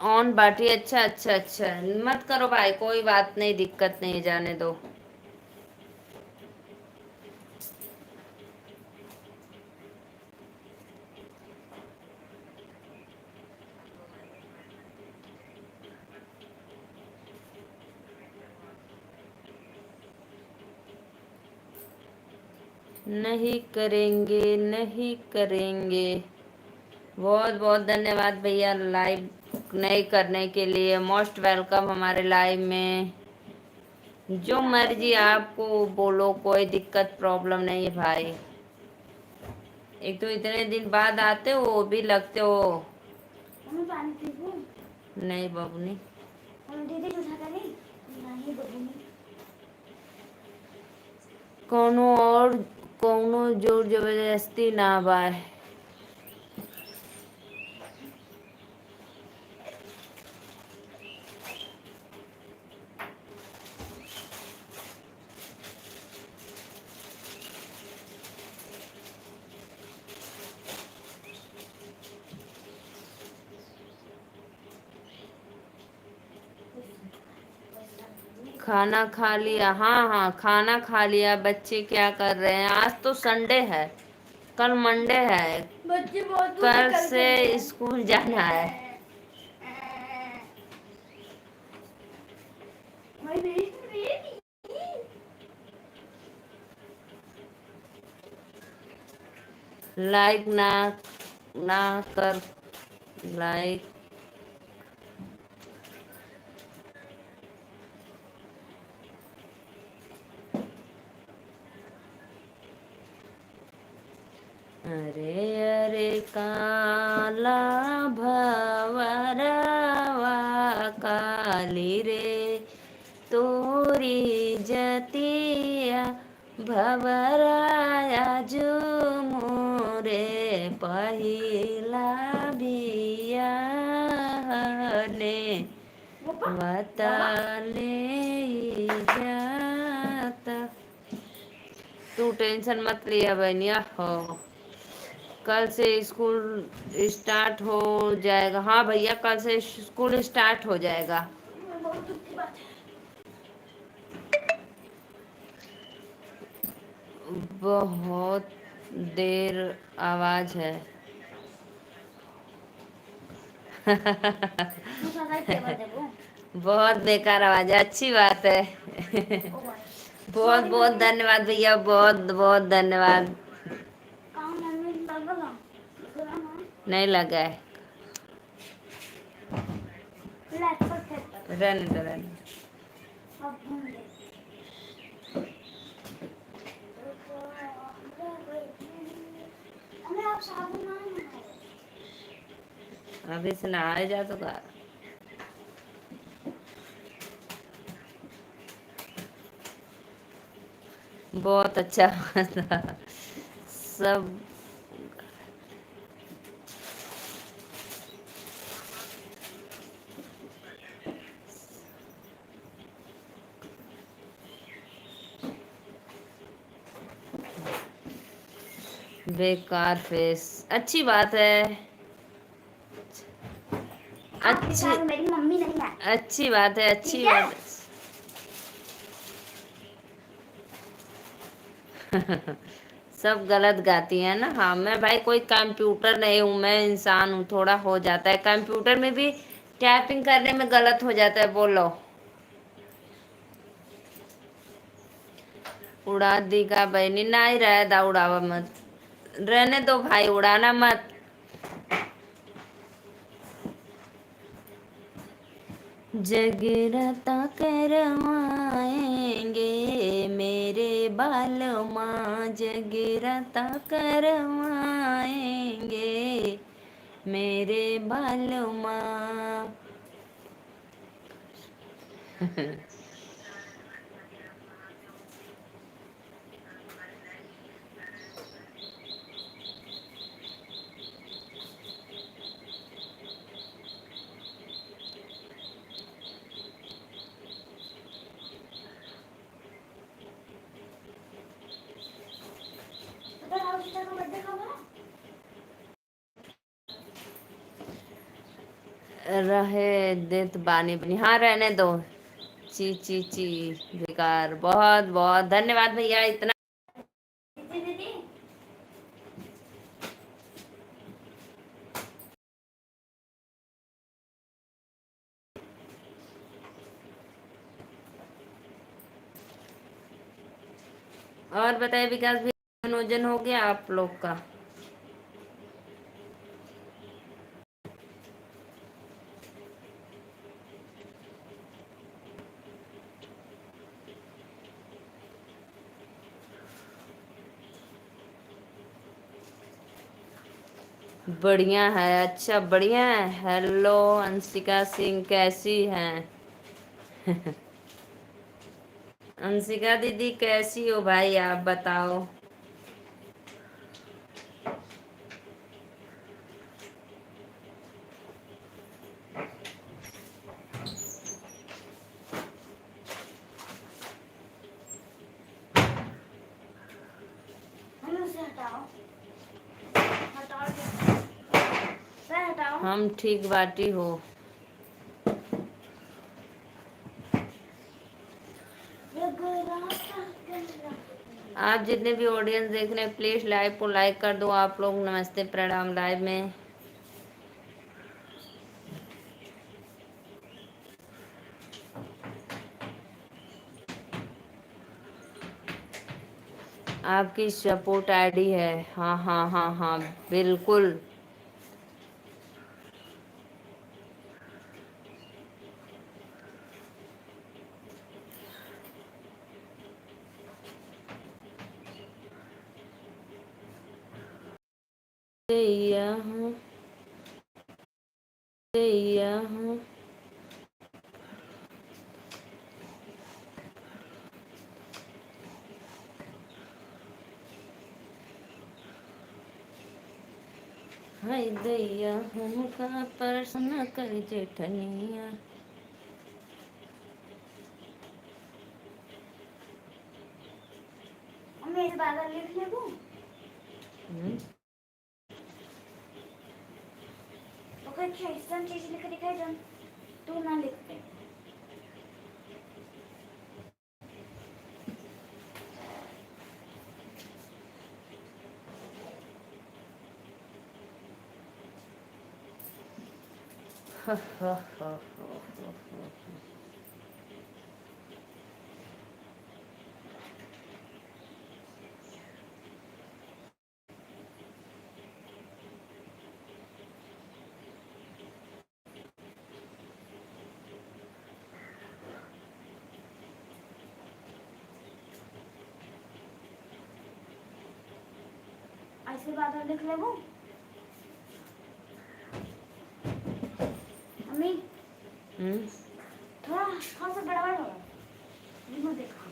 ऑन बाटी। अच्छा अच्छा अच्छा, मत करो भाई, कोई बात नहीं, दिक्कत नहीं, जाने दो। नहीं करेंगे, नहीं करेंगे। बहुत बहुत धन्यवाद भैया लाइव नहीं करने के लिए। मोस्ट वेलकम हमारे लाइव में। जो मर्जी आपको बोलो, कोई दिक्कत प्रॉब्लम नहीं है भाई। एक तो इतने दिन बाद आते हो, वो भी लगते हो। मम्मी पानी पी लूं? नहीं बबनी, दीदी उठा कर नहीं? नहीं बबू। कोनो जोर जबरदस्ती ना बाय। खाना खा लिया? हाँ हाँ, खाना खा लिया। बच्चे क्या कर रहे हैं? आज तो संडे है, कल मंडे है, बच्चे बहुत कल से स्कूल जाना है। लाइक ना ना कर लाइक। अरे अरे काला भवरवा काली रे तोरी जतिया भवराया जो मोरे पहिला बिया ने वतले जाता। तू टेंशन मत लिया बहनिया, हो कल से स्कूल स्टार्ट हो जाएगा। हाँ भैया, कल से स्कूल स्टार्ट हो जाएगा। बहुत देर आवाज है। बहुत बेकार आवाज है, अच्छी बात है। बहुत बहुत धन्यवाद भैया, बहुत बहुत धन्यवाद। नहीं लगा है, रहने दो रहने दो। आप साबुन ना लगाओ। अभी से नहाए जा तो का। बहुत अच्छा था सब। बेकार फेस, अच्छी बात है। अच्छी मेरी मम्मी नहीं है। अच्छी बात है, अच्छी ठीक है? बात है। सब गलत गाती है ना। हाँ, मैं भाई कोई कंप्यूटर नहीं हूँ, मैं इंसान हूँ, थोड़ा हो जाता है कंप्यूटर में भी। टाइपिंग करने में गलत हो जाता है, बोलो। उड़ा दी का बहनी, ना ही रह दा, उड़ावा मत, रहने दो भाई, उड़ाना मत। जगराता करवाएंगे मेरे बाल माँ, जगराता करवाएंगे मेरे बाल माँ। रहे देत बानी बनी, हाँ रहने दो। ची ची ची बेकार। बहुत बहुत धन्यवाद भैया इतना। दीदी और बताइए विकास भी भोजन हो गया आप लोग का? बढ़िया है। अच्छा बढ़िया है। हेलो अंशिका सिंह, कैसी हैं? अंशिका दीदी कैसी हो भाई, आप बताओ। मम्मी उसे हटाओ, हटाओ, सर हटाओ। हम ठीक बाटी हो। आप जितने भी ऑडियंस देख रहे हैं प्लीज लाइव को लाइक कर दो आप लोग। नमस्ते प्रणाम लाइव में। आपकी सपोर्ट आईडी है। हाँ हाँ हाँ हाँ बिल्कुल। दैया हूँ, दैया हूँ। हाय दैया हमका प्रश्न कर जेठनिया। मम्मी इस बादल लिख ले दूँ? तो कोई ऐसा चीज लिख दिखाई दो, तू ना लिखते। ऐसे बादल लिख ले वो। मम्मी थोड़ा थोड़ा सा बड़ा बड़ा हो देखा।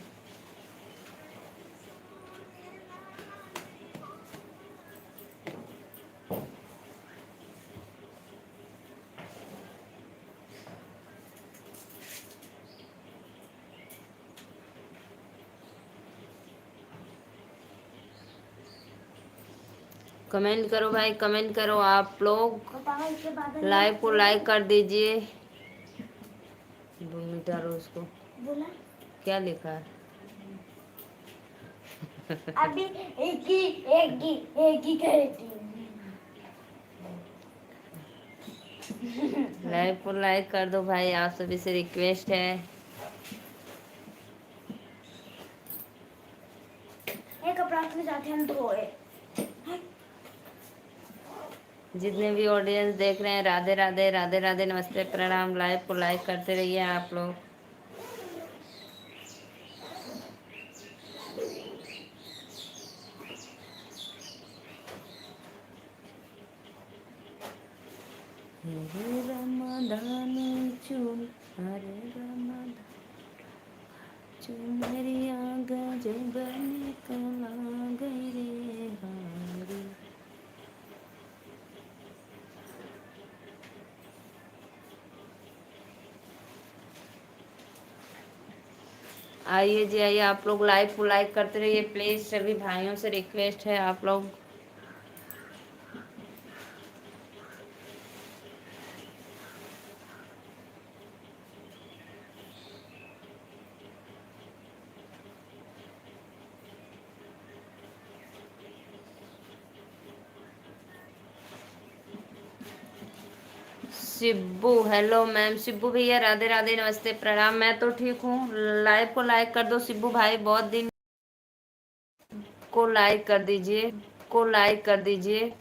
कमेंट करो भाई, कमेंट करो आप लोग। पापा इसके बादल लाइव को लाइक कर दीजिए। 2 मिनट और उसको बोला क्या लिखा है? अभी एक ही करती हूँ। लाइव को लाइक कर दो भाई, आप सभी से रिक्वेस्ट है। ये कपड़ा के साथ हम धोए। जितने भी ऑडियंस देख रहे हैं राधे राधे राधे राधे नमस्ते प्रणाम। लाइव को लाइक करते रहिए आप लोग। हरे रमदान चून, हरे रमदान चुनरिया गजब निकला गई रे बारी। आइए जी आइए, आप लोग लाइव को लाइक करते रहिए प्लीज। सभी भाइयों से रिक्वेस्ट है आप लोग। Shibbu hello ma'am. शिब्बू भैया राधे राधे नमस्ते प्रणाम। मैं तो ठीक हूँ। लाइव को लाइक कर दो शिब्बू भाई, बहुत दिन को लाइक कर दीजिए, को लाइक कर दीजिए।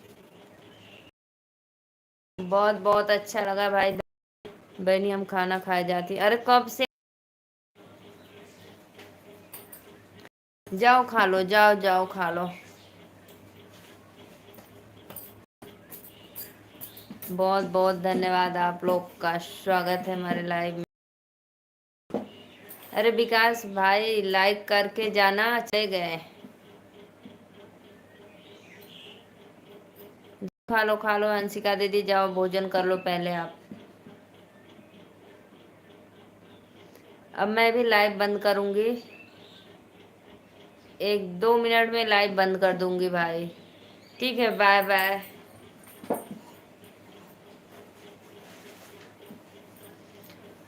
बहुत बहुत अच्छा लगा भाई बहनी, हम खाना खाए जाती। अरे कब से? जाओ खा लो, जाओ जाओ खा लो। बहुत बहुत धन्यवाद, आप लोग का स्वागत है हमारे लाइव में। अरे विकास भाई लाइक करके जाना, चले गए। खा लो हंसिका दीदी, जाओ भोजन कर लो पहले आप। अब मैं भी लाइव बंद करूंगी, 1-2 मिनट में लाइव बंद कर दूंगी भाई। ठीक है, बाय बाय।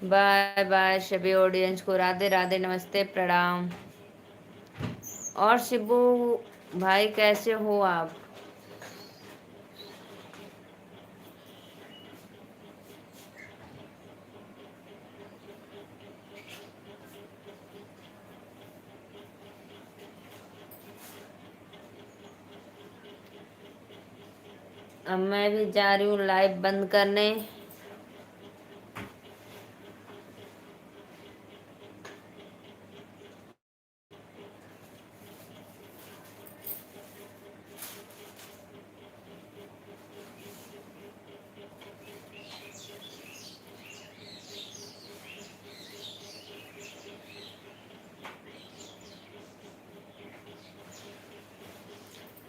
बाय बाय सभी ऑडियंस को, राधे राधे, नमस्ते, प्रणाम। और शिबू भाई कैसे हो आप? अब मैं भी जा रही हूँ लाइव बंद करने।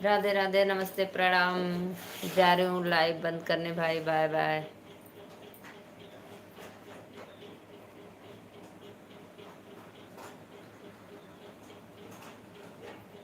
राधे राधे, नमस्ते, प्रणाम। जा रही हूँ लाइव बंद करने भाई, बाय बाय।